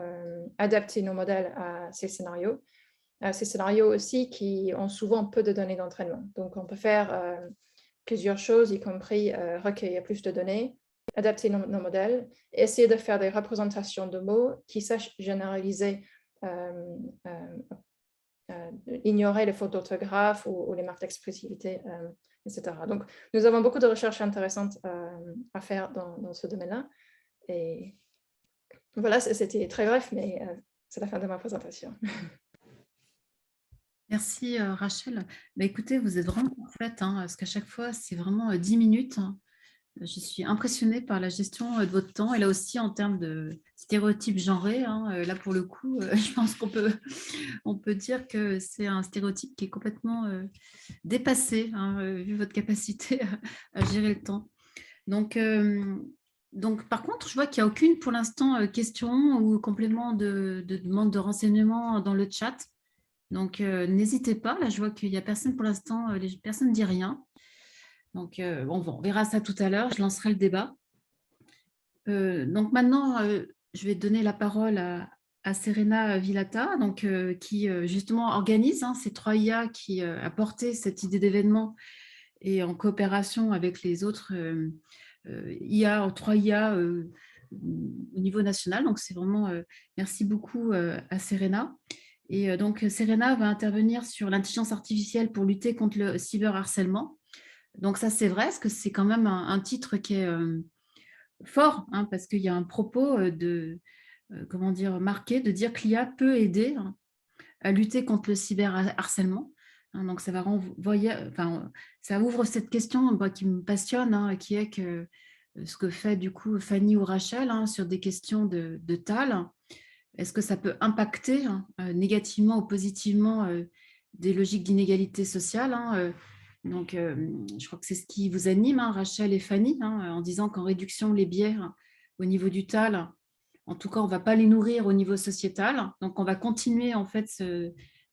adapter nos modèles à ces scénarios. Ces scénarios aussi qui ont souvent peu de données d'entraînement. Donc, on peut faire plusieurs choses, y compris recueillir plus de données, adapter nos modèles, et essayer de faire des représentations de mots qui sachent généraliser, ignorer les fautes d'orthographe ou les marques d'expressivité, etc. Donc, nous avons beaucoup de recherches intéressantes à faire dans ce domaine-là. Et voilà, c'était très bref, mais c'est la fin de ma présentation. Merci Rachel. Bah, écoutez, vous êtes vraiment parfaite, hein, parce qu'à chaque fois, c'est vraiment 10 minutes. Hein. Je suis impressionnée par la gestion de votre temps et là aussi en termes de stéréotypes genrés. Hein, là, pour le coup, je pense qu'on peut dire que c'est un stéréotype qui est complètement dépassé, hein, vu votre capacité à gérer le temps. Donc, par contre, je vois qu'il n'y a aucune, pour l'instant, question ou complément de demande de renseignement dans le chat. Donc, n'hésitez pas. Là, je vois qu'il n'y a personne pour l'instant. Personne ne dit rien. Donc, on verra ça tout à l'heure, je lancerai le débat. Donc maintenant, je vais donner la parole à Serena Villata, donc, qui justement organise ces 3 IA, qui a porté cette idée d'événement et en coopération avec les autres IA, 3 IA au niveau national. Donc c'est vraiment, merci beaucoup à Serena. Et donc Serena va intervenir sur l'intelligence artificielle pour lutter contre le cyberharcèlement. Donc ça c'est vrai, parce que c'est quand même un titre qui est fort, parce qu'il y a un propos comment dire, marqué, de dire que l'IA peut aider à lutter contre le cyberharcèlement. Donc ça va renvoyer, ça ouvre cette question qui me passionne, qui est que ce que fait du coup Fanny ou Rachel sur des questions de TAL. Est-ce que ça peut impacter négativement ou positivement des logiques d'inégalité sociale, donc, je crois que c'est ce qui vous anime, Rachel et Fanny, en disant qu'en réduction les biais au niveau du TAL, en tout cas, on ne va pas les nourrir au niveau sociétal. Donc, on va continuer en fait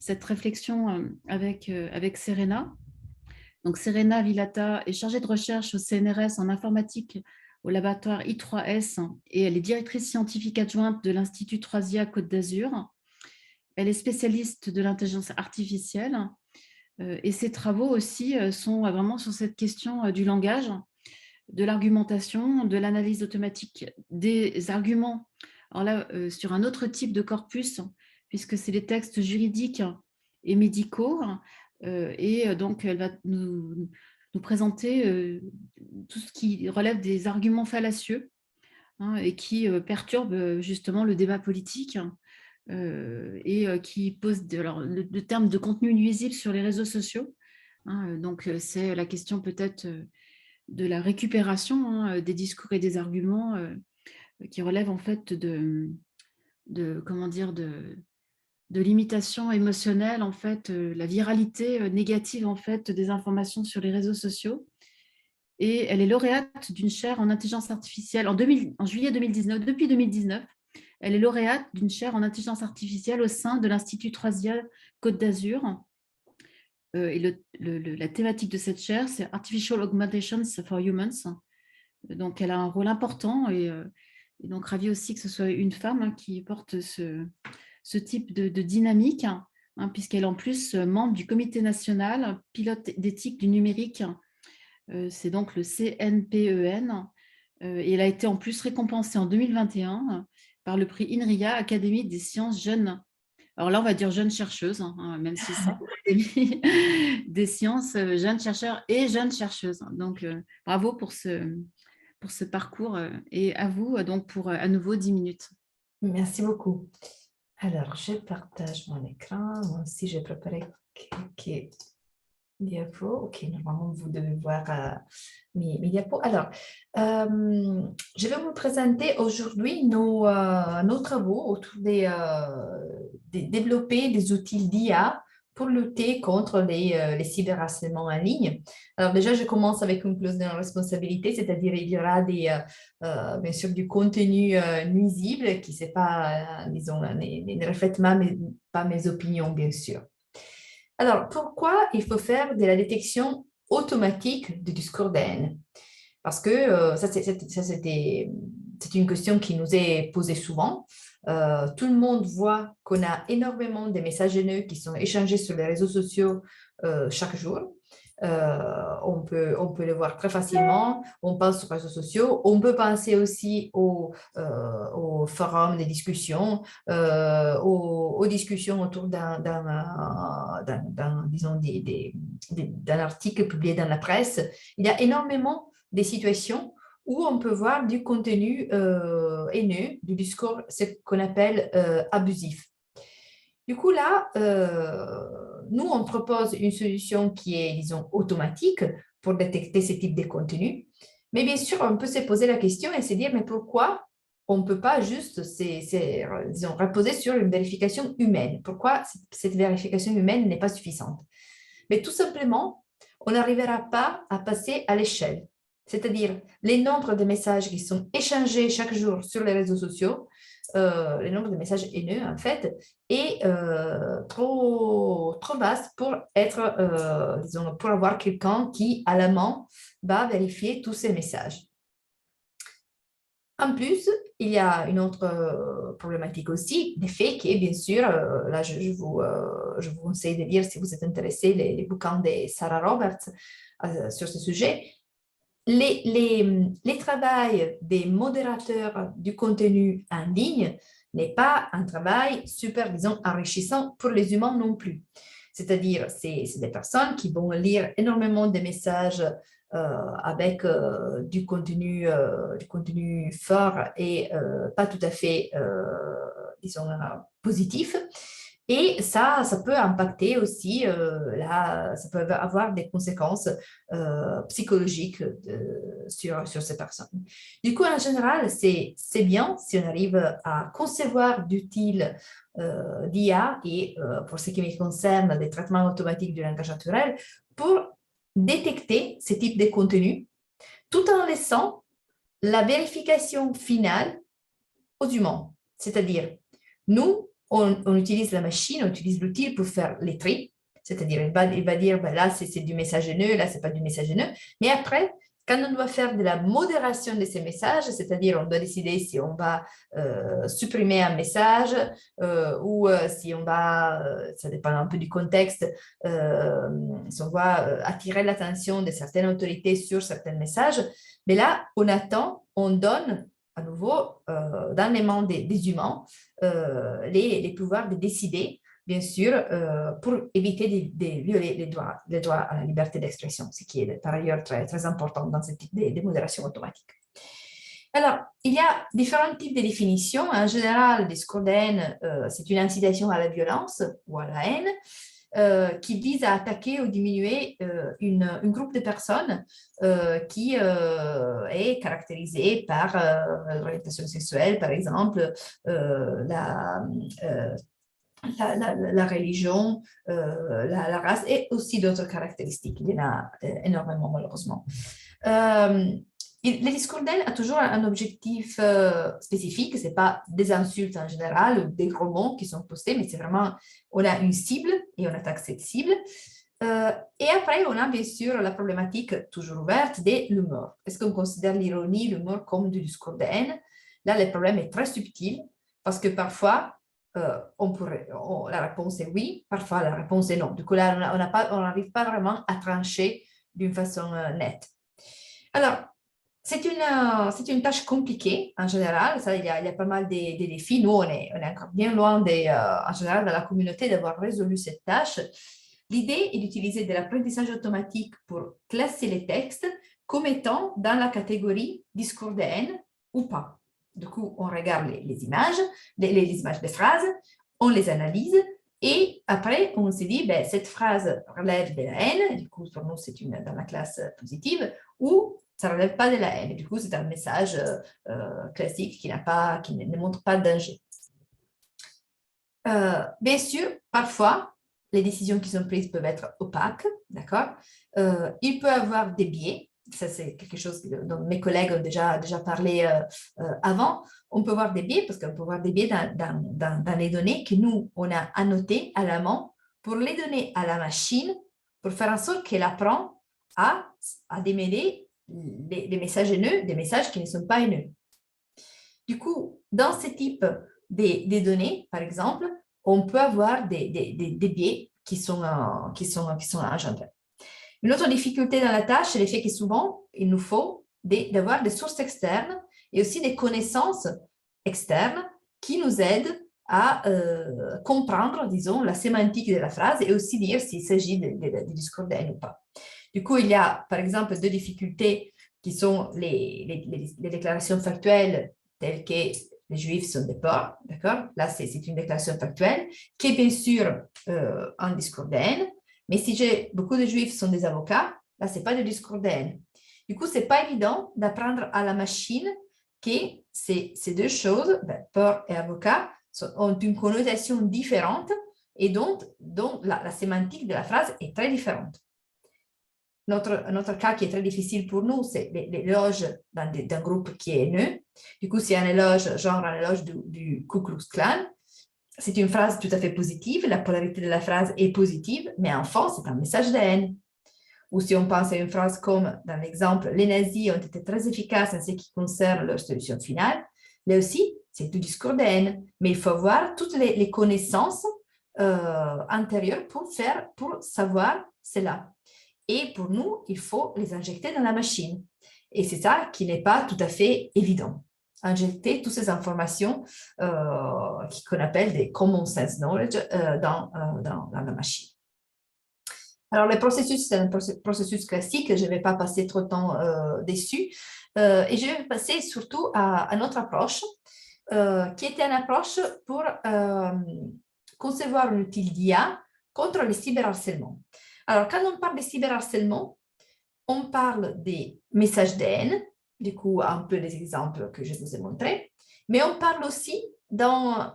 cette réflexion avec Serena. Donc, Serena Villata est chargée de recherche au CNRS en informatique au laboratoire I3S et elle est directrice scientifique adjointe de l'Institut 3IA Côte d'Azur. Elle est spécialiste de l'intelligence artificielle et ses travaux aussi sont vraiment sur cette question du langage, de l'argumentation, de l'analyse automatique des arguments. Alors là, sur un autre type de corpus, puisque c'est les textes juridiques et médicaux, et donc elle va nous présenter tout ce qui relève des arguments fallacieux et qui perturbe justement le débat politique et qui pose le terme de contenu nuisible sur les réseaux sociaux. Donc c'est la question peut-être de la récupération des discours et des arguments qui relèvent en fait comment dire, de l'imitation émotionnelle, en fait, la viralité négative en fait des informations sur les réseaux sociaux. Et elle est lauréate d'une chaire en intelligence artificielle en juillet 2019, depuis 2019. Elle est lauréate d'une chaire en intelligence artificielle au sein de l'Institut 3IA Côte d'Azur. Et la thématique de cette chaire, c'est Artificial Augmentations for Humans. Donc, elle a un rôle important et donc ravie aussi que ce soit une femme qui porte ce type de dynamique, puisqu'elle est en plus membre du comité national pilote d'éthique du numérique. C'est donc le CNPEN. Et elle a été en plus récompensée en 2021 par le prix INRIA, Académie des sciences jeunes. Alors là, on va dire jeunes chercheuses, même si c'est l'Académie des sciences, jeunes chercheurs et jeunes chercheuses. Donc, bravo pour ce parcours et à vous donc pour à nouveau 10 minutes. Merci beaucoup. Alors, je partage mon écran. Moi aussi, j'ai préparé quelques diapos. Ok, normalement, vous devez voir mes diapos. Alors, je vais vous présenter aujourd'hui nos travaux autour de développer des outils d'IA pour lutter contre les cyberharcèlements en ligne. Alors déjà, je commence avec une clause de responsabilité, c'est-à-dire il y aura bien sûr du contenu nuisible qui disons, ne reflète pas mes opinions, bien sûr. Alors, pourquoi il faut faire de la détection automatique du discours de haine? Parce que c'est une question qui nous est posée souvent. Tout le monde voit qu'on a énormément de messages haineux qui sont échangés sur les réseaux sociaux chaque jour. On peut le voir très facilement. On pense aux réseaux sociaux. On peut penser aussi aux forums des discussions, aux discussions autour d'un article publié dans la presse. Il y a énormément de situations où on peut voir du contenu haineux, du discours, ce qu'on appelle abusif. Du coup, là, nous, on propose une solution qui est, disons, automatique pour détecter ce type de contenu. Mais bien sûr, on peut se poser la question et se dire, mais pourquoi on ne peut pas juste, disons, reposer sur une vérification humaine? Pourquoi cette vérification humaine n'est pas suffisante? Mais tout simplement, on n'arrivera pas à passer à l'échelle. C'est-à-dire, les nombres de messages qui sont échangés chaque jour sur les réseaux sociaux le nombre de messages haineux, en fait, est trop vaste pour être, disons, pour avoir quelqu'un qui, à la main, va vérifier tous ces messages. En plus, il y a une autre problématique aussi, des faits qui est bien sûr, là je vous conseille de lire si vous êtes intéressé les bouquins de Sarah Roberts sur ce sujet. Les travails des modérateurs du contenu en ligne n'est pas un travail super, disons, enrichissant pour les humains non plus. C'est-à-dire, c'est des personnes qui vont lire énormément de messages avec du contenu fort et pas tout à fait, disons, positif. Et ça peut impacter aussi, ça peut avoir des conséquences psychologiques sur ces personnes. Du coup, en général, c'est bien si on arrive à concevoir d'utile d'IA et, pour ce qui me concerne, des traitements automatiques du langage naturel pour détecter ce type de contenu tout en laissant la vérification finale aux humains. C'est-à-dire, nous, on utilise la machine, on utilise l'outil pour faire les tri, c'est-à-dire il va dire ben là c'est du message haineux, là c'est pas du message haineux, mais après quand on doit faire de la modération de ces messages, c'est-à-dire on doit décider si on va supprimer un message ou si on va, ça dépend un peu du contexte, si on va attirer l'attention de certaines autorités sur certains messages, mais là on attend, on donne à nouveau dans les mains des humains les pouvoirs de décider, bien sûr, pour éviter de violer les droits à la liberté d'expression, ce qui est par ailleurs très, très important dans ce type de modération automatique. Alors, il y a différents types de définitions. En général, le discours de haine, c'est une incitation à la violence ou à la haine qui vise à attaquer ou diminuer un groupe de personnes qui est caractérisé par l'orientation sexuelle, par exemple, la religion, la race et aussi d'autres caractéristiques. Il y en a énormément, malheureusement. Le discours d'haine a toujours un objectif spécifique, ce n'est pas des insultes en général ou des gros mots qui sont postés, mais c'est vraiment, on a une cible et on attaque cette cible. Et après, on a bien sûr la problématique toujours ouverte de l'humour. Est-ce qu'on considère l'ironie, l'humour comme du discours de haine? Là, le problème est très subtil parce que parfois, la réponse est oui, parfois la réponse est non. Du coup, là, on n'arrive pas vraiment à trancher d'une façon nette. Alors, c'est une tâche compliquée en général. Ça, il y a pas mal de défis. Nous, on est encore bien loin, en général, dans la communauté d'avoir résolu cette tâche. L'idée est d'utiliser de l'apprentissage automatique pour classer les textes comme étant dans la catégorie discours de haine ou pas. Du coup, on regarde les images, les images des phrases, on les analyse et après, on se dit, ben, cette phrase relève de la haine, du coup, pour nous, c'est dans la classe positive, ou ça ne relève pas de la haine. Du coup, c'est un message classique qui ne montre pas de danger. Bien sûr, parfois, les décisions qui sont prises peuvent être opaques, d'accord? Il peut y avoir des biais. Ça, c'est quelque chose dont mes collègues ont déjà parlé avant. On peut voir des biais parce qu'on peut voir des biais dans les données que nous, on a annotées à la main pour les donner à la machine pour faire en sorte qu'elle apprend à démêler les messages haineux des messages qui ne sont pas haineux. Du coup, dans ce type des données, par exemple, on peut avoir des biais qui sont engendrés. Une autre difficulté dans la tâche, c'est le fait que souvent, il nous faut d'avoir des sources externes et aussi des connaissances externes qui nous aident à comprendre, disons, la sémantique de la phrase et aussi dire s'il s'agit de discours de haine ou pas. Du coup, il y a, par exemple, deux difficultés qui sont les déclarations factuelles telles que les Juifs sont des porcs, d'accord? Là, c'est une déclaration factuelle qui est bien sûr un discours de haine. Mais si j'ai beaucoup de Juifs sont des avocats, là, ce n'est pas du discours de haine. Du coup, ce n'est pas évident d'apprendre à la machine que ces deux choses, porc et avocat, ont une connotation différente et donc la sémantique de la phrase est très différente. Notre cas qui est très difficile pour nous, c'est l'éloge d'un groupe qui est haineux. Du coup, c'est un éloge, genre un éloge du Ku Klux Klan. C'est une phrase tout à fait positive, la polarité de la phrase est positive, mais en fond, c'est un message de haine. Ou si on pense à une phrase comme, dans l'exemple, les nazis ont été très efficaces en ce qui concerne leur solution finale, là aussi, c'est du discours de haine. Mais il faut avoir toutes les connaissances antérieures pour savoir cela. Et pour nous, il faut les injecter dans la machine. Et c'est ça qui n'est pas tout à fait évident. Injecter toutes ces informations qu'on appelle des common sense knowledge dans la machine. Alors, le processus, c'est un processus classique. Je ne vais pas passer trop de temps dessus. Et je vais passer surtout à notre approche, qui était une approche pour concevoir un outil d'IA contre le cyberharcèlement. Alors, quand on parle de cyberharcèlement, on parle des messages de haine, du coup, un peu des exemples que je vous ai montrés, mais on parle aussi dans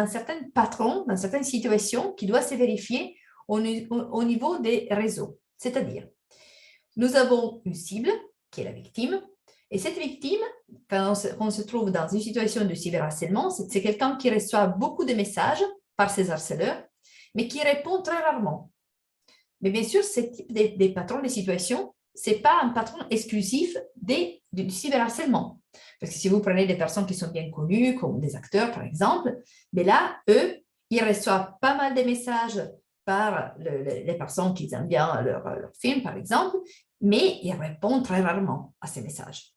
certains patrons, dans certaines situations qui doivent se vérifier au niveau des réseaux. C'est-à-dire, nous avons une cible, qui est la victime, et cette victime, quand on se trouve dans une situation de cyberharcèlement, c'est quelqu'un qui reçoit beaucoup de messages par ses harceleurs, mais qui répond très rarement. Mais bien sûr, ce type de patrons de situation, ce n'est pas un patron exclusif du cyberharcèlement. Parce que si vous prenez des personnes qui sont bien connues, comme des acteurs par exemple, mais là, eux, ils reçoivent pas mal de messages par les personnes qui aiment bien leur film, par exemple, mais ils répondent très rarement à ces messages.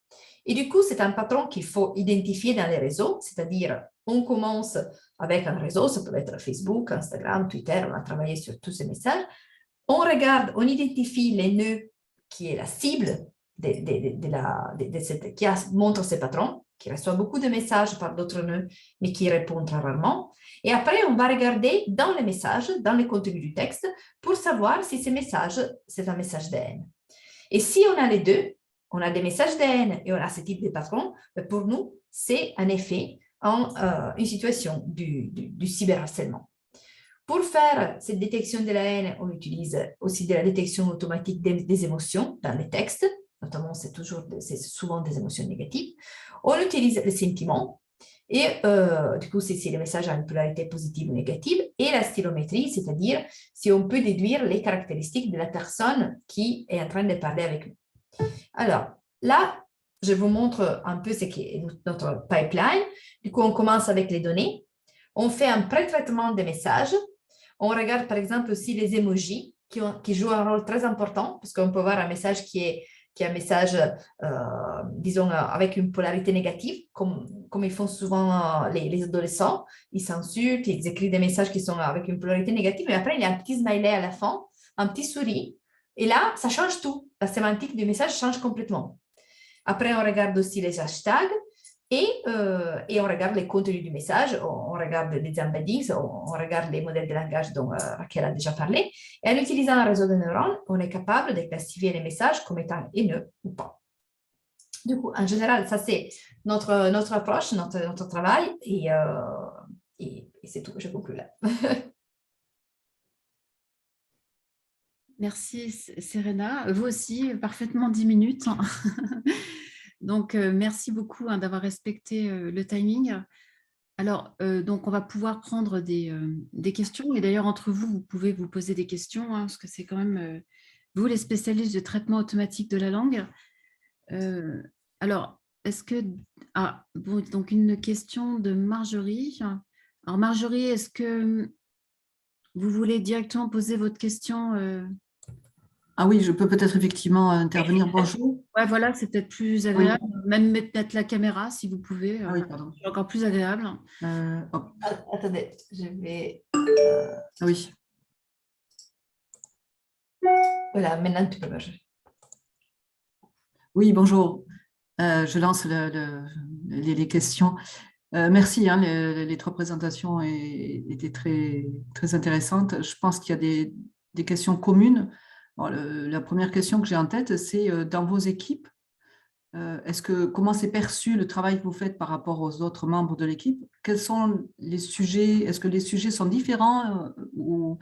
Et du coup, c'est un patron qu'il faut identifier dans les réseaux, c'est-à-dire on commence avec un réseau, ça peut être Facebook, Instagram, Twitter, on a travaillé sur tous ces messages. On regarde, on identifie les nœuds qui est la cible qui montre ces patrons, qui reçoit beaucoup de messages par d'autres nœuds, mais qui répondent très rarement. Et après, on va regarder dans les messages, dans le contenu du texte, pour savoir si ces messages, c'est un message de haine. Et si on a les deux, on a des messages de haine et on a ce type de patrons, pour nous, c'est en effet une situation du cyberharcèlement. Pour faire cette détection de la haine, on utilise aussi de la détection automatique des émotions dans les textes, notamment c'est souvent des émotions négatives. On utilise les sentiments, et du coup, c'est les messages à une polarité positive ou négative, et la stylométrie, c'est-à-dire si on peut déduire les caractéristiques de la personne qui est en train de parler avec nous. Alors, là, je vous montre un peu ce qui est notre pipeline. Du coup, on commence avec les données. On fait un pré-traitement des messages. On regarde par exemple aussi les emojis qui jouent un rôle très important parce qu'on peut voir un message qui est un message, disons, avec une polarité négative, comme ils font souvent les adolescents. Ils s'insultent, ils écrivent des messages qui sont avec une polarité négative, mais après, il y a un petit smiley à la fin, un petit souris. Et là, ça change tout. La sémantique du message change complètement. Après, on regarde aussi les hashtags. Et on regarde les contenus du message, on regarde les embeddings, on regarde les modèles de langage dont Raquel a déjà parlé. Et en utilisant un réseau de neurones, on est capable de classifier les messages comme étant haineux ou pas. Du coup, en général, ça c'est notre approche, notre travail, et c'est tout, je conclue là. Merci Serena, vous aussi, parfaitement 10 minutes. Donc, merci beaucoup d'avoir respecté le timing. Alors, donc, on va pouvoir prendre des questions. Et d'ailleurs, entre vous, vous pouvez vous poser des questions, parce que c'est quand même vous les spécialistes de traitement automatique de la langue. Alors, est-ce que... Ah, bon, donc, une question de Marjorie. Alors, Marjorie, est-ce que vous voulez directement poser votre question Ah oui, je peux peut-être effectivement intervenir. Bonjour. Ouais, voilà, c'est peut-être plus agréable. Oui. Même mettre la caméra, si vous pouvez. Ah oui, pardon. C'est encore plus agréable. Attendez, je vais... Ah oui. Voilà, maintenant tu peux marcher. Oui, bonjour. Je lance les questions. Merci, les trois présentations étaient très, très intéressantes. Je pense qu'il y a des questions communes. Bon, la première question que j'ai en tête, c'est dans vos équipes, comment c'est perçu le travail que vous faites par rapport aux autres membres de l'équipe? Quels sont les sujets? Est-ce que les sujets sont différents ou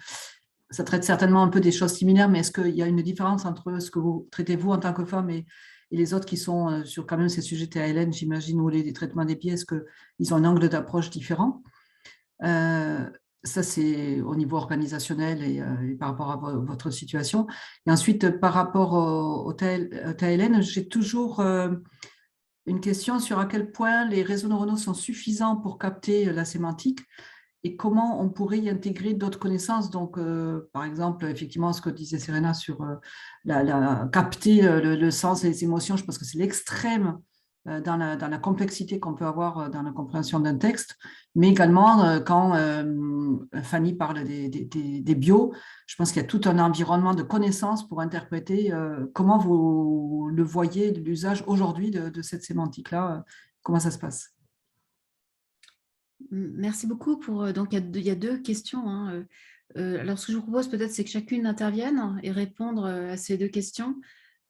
ça traite certainement un peu des choses similaires, mais est-ce qu'il y a une différence entre ce que vous traitez vous en tant que femme et les autres qui sont sur quand même ces sujets TALN, j'imagine, ou les traitements des pieds, est-ce qu'ils ont un angle d'approche différent? Ça, c'est au niveau organisationnel et par rapport à votre situation. Et ensuite, par rapport au TALN, j'ai toujours une question sur à quel point les réseaux neuronaux sont suffisants pour capter la sémantique et comment on pourrait y intégrer d'autres connaissances. Donc, par exemple, effectivement, ce que disait Serena sur capter le sens et les émotions, je pense que c'est l'extrême dans la complexité qu'on peut avoir dans la compréhension d'un texte, mais également quand Fanny parle des bios, je pense qu'il y a tout un environnement de connaissances pour interpréter comment vous le voyez, l'usage aujourd'hui de cette sémantique-là, comment ça se passe. Merci beaucoup pour. Donc, il y a deux questions. Hein. Alors, ce que je vous propose peut-être, c'est que chacune intervienne et répondre à ces deux questions,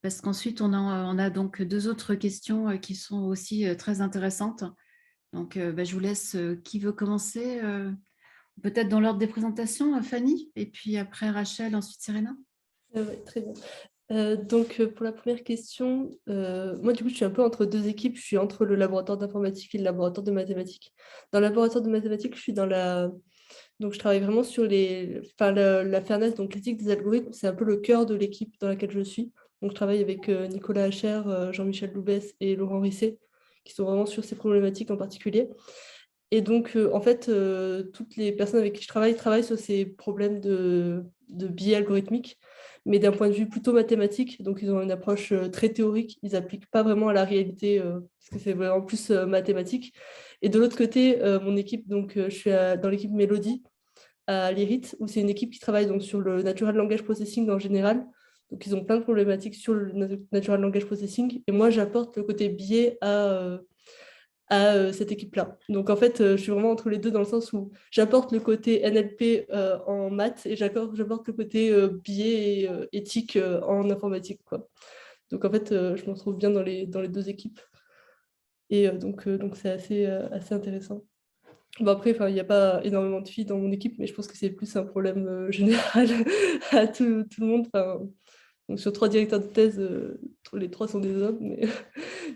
parce qu'ensuite, on a donc deux autres questions qui sont aussi très intéressantes. Donc, je vous laisse. Qui veut commencer? Peut-être dans l'ordre des présentations, Fanny, et puis après Rachel, ensuite Serena. Ouais, très bien. Donc, pour la première question, moi, du coup, je suis un peu entre deux équipes. Je suis entre le laboratoire d'informatique et le laboratoire de mathématiques. Dans le laboratoire de mathématiques, je suis dans la... Donc, je travaille vraiment sur la fairness, donc l'éthique des algorithmes. C'est un peu le cœur de l'équipe dans laquelle je suis. Donc, je travaille avec Nicolas Hacher, Jean-Michel Loubès et Laurent Risset, qui sont vraiment sur ces problématiques en particulier. Et donc, en fait, toutes les personnes avec qui je travaillent sur ces problèmes de biais algorithmiques, mais d'un point de vue plutôt mathématique. Donc, ils ont une approche très théorique. Ils n'appliquent pas vraiment à la réalité, parce que c'est vraiment plus mathématique. Et de l'autre côté, mon équipe, donc, je suis dans l'équipe Mélodie à l'IRIT, où c'est une équipe qui travaille donc, sur le Natural Language Processing en général. Donc, ils ont plein de problématiques sur le Natural Language Processing. Et moi, j'apporte le côté biais à cette équipe-là. Donc en fait, je suis vraiment entre les deux dans le sens où j'apporte le côté NLP en maths et j'apporte le côté biais et éthique en informatique, quoi. Donc en fait, je me retrouve bien dans les deux équipes. Et donc c'est assez intéressant. Bon, après, il n'y a pas énormément de filles dans mon équipe, mais je pense que c'est plus un problème général à tout le monde. Donc sur 3 directeurs de thèse, les 3 sont des hommes,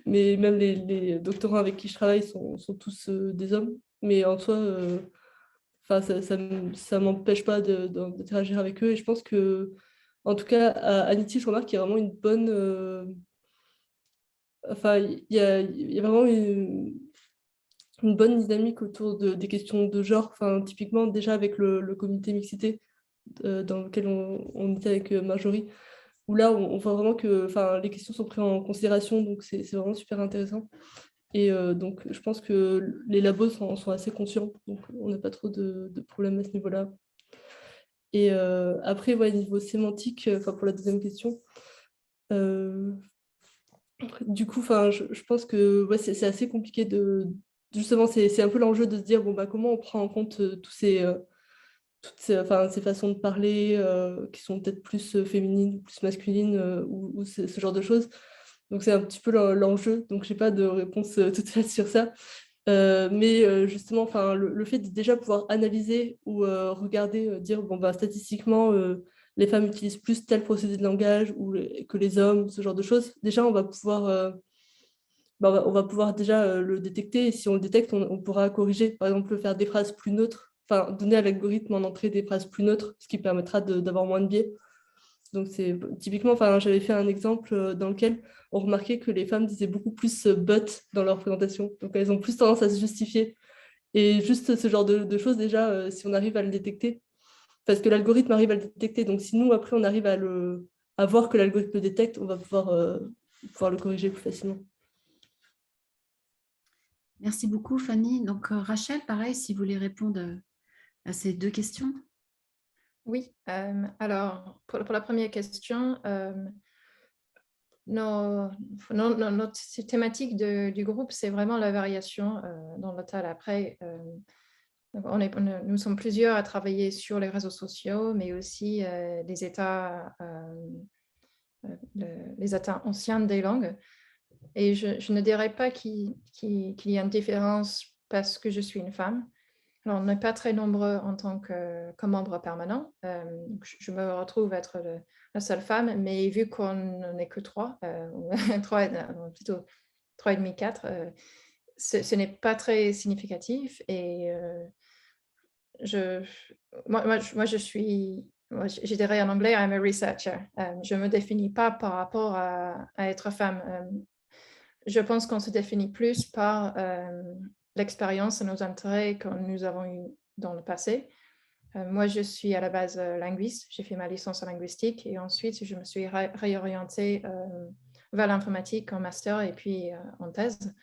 mais même les doctorants avec qui je travaille sont tous des hommes. Mais en soi, ça m'empêche pas d'interagir avec eux. Et je pense que, en tout cas, à NITI, je remarque qu'il y a vraiment une bonne... il y a vraiment une bonne dynamique autour des questions de genre. Typiquement, déjà avec le comité mixité dans lequel on était avec Marjorie, où là, on voit vraiment que les questions sont prises en considération, donc c'est vraiment super intéressant. Et donc, je pense que les labos sont assez conscients, donc on n'a pas trop de problèmes à ce niveau-là. Et après, niveau sémantique, pour la deuxième question, du coup, je pense que c'est assez compliqué justement, c'est un peu l'enjeu de se dire, comment on prend en compte toutes ces façons de parler qui sont peut-être plus féminines, plus masculines ou ce genre de choses. Donc, c'est un petit peu l'enjeu. Donc, je n'ai pas de réponse toute faite sur ça. Mais justement, le fait de déjà pouvoir analyser ou regarder, dire, statistiquement, les femmes utilisent plus tel procédé de langage que les hommes, ce genre de choses. Déjà, on va pouvoir... on va pouvoir déjà le détecter. Et si on le détecte, on pourra corriger. Par exemple, faire des phrases plus neutres. Donner à l'algorithme en entrée des phrases plus neutres, ce qui permettra d'avoir moins de biais. Donc, c'est typiquement, j'avais fait un exemple dans lequel on remarquait que les femmes disaient beaucoup plus but dans leur présentation. Donc, elles ont plus tendance à se justifier. Et juste ce genre de choses, déjà, si on arrive à le détecter, parce que l'algorithme arrive à le détecter. Donc, si nous, après, on arrive à voir que l'algorithme le détecte, on va pouvoir le corriger plus facilement. Merci beaucoup, Fanny. Donc, Rachel, pareil, si vous voulez répondre à ces deux questions. Oui, alors pour la première question, notre thématique du groupe, c'est vraiment la variation dans le tal. Après, nous sommes plusieurs à travailler sur les réseaux sociaux, mais aussi les états anciens des langues. Et je ne dirais pas qu'il y a une différence parce que je suis une femme. Alors, on n'est pas très nombreux en tant que membre permanent. Donc je me retrouve être la seule femme, mais vu qu'on n'est que 3, plutôt 3,5, 4, ce n'est pas très significatif. Et je dirais en anglais, I'm a researcher. Je ne me définis pas par rapport à être femme. Je pense qu'on se définit plus par l'expérience et nos intérêts que nous avons eus dans le passé. Moi, je suis à la base linguiste. J'ai fait ma licence en linguistique et ensuite, je me suis réorientée vers l'informatique en master et puis en thèse.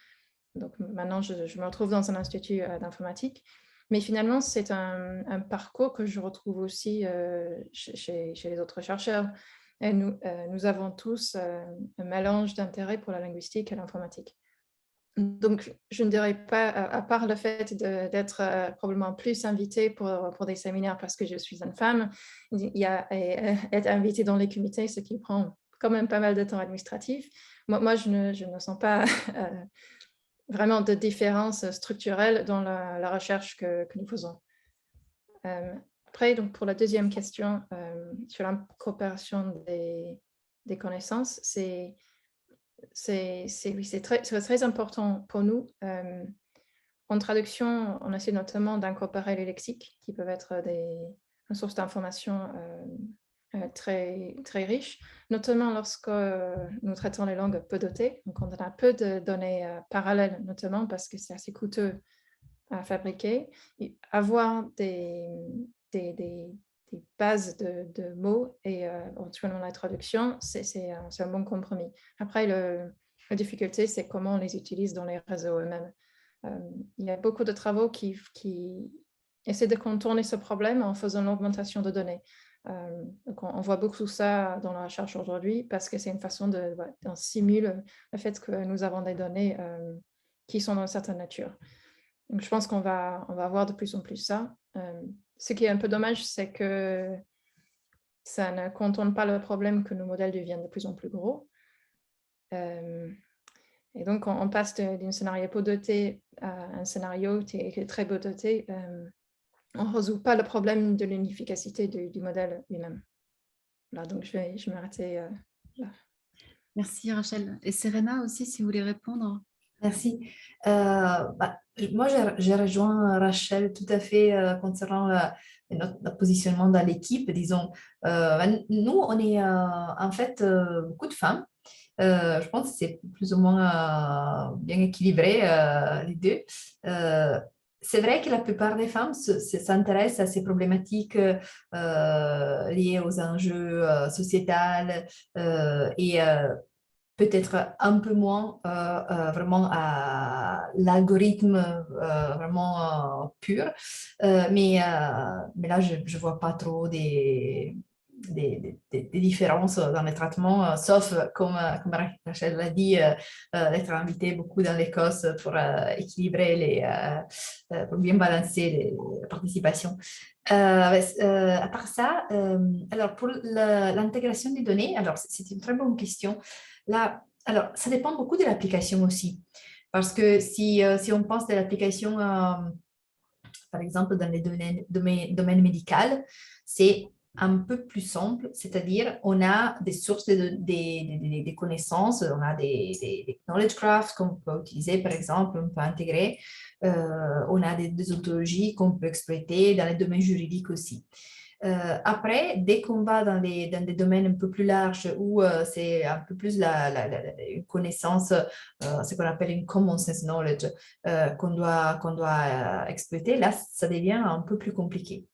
Donc maintenant, je me retrouve dans un institut d'informatique. Mais finalement, c'est un parcours que je retrouve aussi chez les autres chercheurs. Et nous avons tous un mélange d'intérêt pour la linguistique et l'informatique. Donc, je ne dirais pas, à part le fait d'être probablement plus invitée pour des séminaires parce que je suis une femme, il y a être invitée dans les comités, ce qui prend quand même pas mal de temps administratif. Moi je ne sens pas vraiment de différence structurelle dans la recherche que nous faisons. Après, donc, pour la deuxième question sur l'incorporation des connaissances, c'est très important pour nous. En traduction, on essaie notamment d'incorporer les lexiques qui peuvent être une source d'information très, très riche, notamment lorsque nous traitons les langues peu dotées. Donc, on a peu de données parallèles, notamment parce que c'est assez coûteux à fabriquer. Et avoir des bases de mots et éventuellement la traduction, c'est un bon compromis. Après, la difficulté, c'est comment on les utilise dans les réseaux eux-mêmes. Il y a beaucoup de travaux qui essaient de contourner ce problème en faisant l'augmentation de données. Donc on voit beaucoup ça dans la recherche aujourd'hui parce que c'est une façon d'en simuler le fait que nous avons des données qui sont d'une certaine nature. Donc je pense qu'on va voir de plus en plus ça. Ce qui est un peu dommage, c'est que ça ne contourne pas le problème que nos modèles deviennent de plus en plus gros. Et donc, on passe d'un scénario peu doté à un scénario qui est très peu doté. On ne résout pas le problème de l'inefficacité du modèle lui-même. Là, donc, je vais m'arrêter là. Merci Rachel. Et Serena aussi, si vous voulez répondre. Merci. Moi, j'ai rejoint Rachel tout à fait concernant notre positionnement dans l'équipe. Disons, nous, on est en fait beaucoup de femmes. Je pense que c'est plus ou moins bien équilibré, les deux. C'est vrai que la plupart des femmes s'intéressent à ces problématiques liées aux enjeux sociétals et peut-être un peu moins vraiment à l'algorithme vraiment pur. Mais là, je ne vois pas trop des différences dans les traitements, sauf, comme Rachel l'a dit, d'être invité beaucoup dans l'Écosse pour équilibrer pour bien balancer les participations. À part ça, alors pour l'intégration des données, alors c'est une très bonne question. Là, alors, ça dépend beaucoup de l'application aussi. Parce que si on pense de l'application, par exemple, dans les domaines médicaux, c'est un peu plus simple, c'est-à-dire on a des sources des connaissances, on a des knowledge graphs qu'on peut utiliser, par exemple, on peut intégrer, on a des ontologies qu'on peut exploiter dans les domaines juridiques aussi. Après, dès qu'on va dans des domaines un peu plus larges où c'est un peu plus une connaissance, ce qu'on appelle une common sense knowledge qu'on doit exploiter, là, ça devient un peu plus compliqué.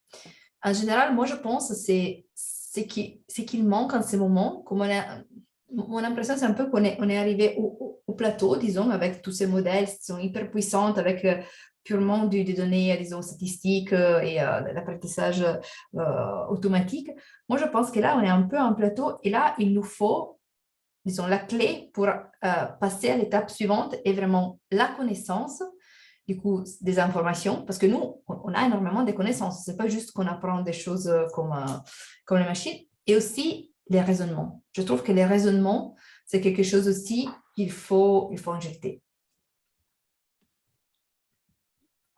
En général, moi, je pense que c'est qu'il manque en ce moment, comme mon impression, c'est un peu qu'on est arrivé au plateau, disons, avec tous ces modèles qui sont hyper puissants, avec purement des données, disons, statistiques et l'apprentissage automatique. Moi, je pense que là, on est un peu en plateau et là, il nous faut, disons, la clé pour passer à l'étape suivante et vraiment la connaissance, du coup, des informations, parce que nous, on a énormément de connaissances. Ce n'est pas juste qu'on apprend des choses comme les machines, et aussi les raisonnements. Je trouve que les raisonnements, c'est quelque chose aussi qu'il faut injecter.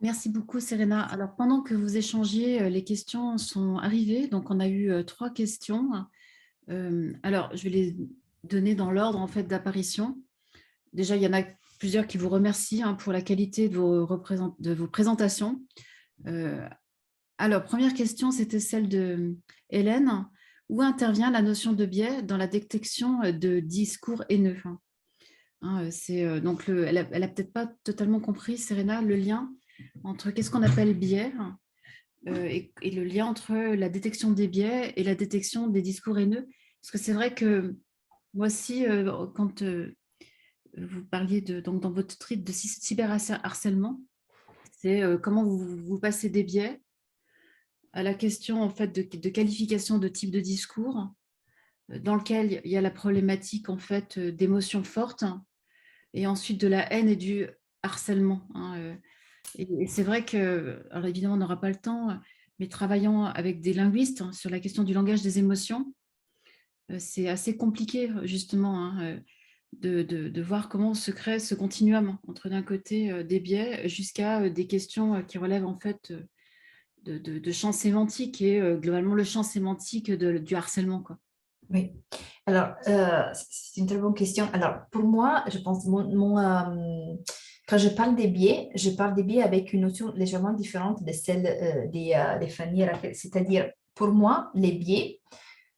Merci beaucoup, Serena. Alors, pendant que vous échangiez, les questions sont arrivées. Donc, on a eu 3 questions. Alors, je vais les donner dans l'ordre en fait d'apparition. Déjà, il y en a plusieurs qui vous remercient pour la qualité de vos présentations. Alors, première question, c'était celle de Hélène. Où intervient la notion de biais dans la détection de discours haineux? Donc, elle n'a peut-être pas totalement compris, Serena, le lien entre qu'est-ce qu'on appelle biais et le lien entre la détection des biais et la détection des discours haineux. Parce que c'est vrai que moi aussi, quand vous parliez donc dans votre titre de cyberharcèlement, c'est comment vous passez des biais à la question en fait de qualification de type de discours dans lequel il y a la problématique en fait d'émotions fortes et ensuite de la haine et du harcèlement. Et c'est vrai que, alors évidemment, on n'aura pas le temps, mais travaillant avec des linguistes sur la question du langage des émotions, c'est assez compliqué justement de voir comment se crée ce continuum entre d'un côté des biais jusqu'à des questions qui relèvent en fait de champs sémantiques et globalement le champ sémantique du harcèlement, quoi. Oui. Alors, c'est une très bonne question. Alors, pour moi, je pense, quand je parle des biais avec une notion légèrement différente de celle des Fanny et Raquel. C'est-à-dire, pour moi, les biais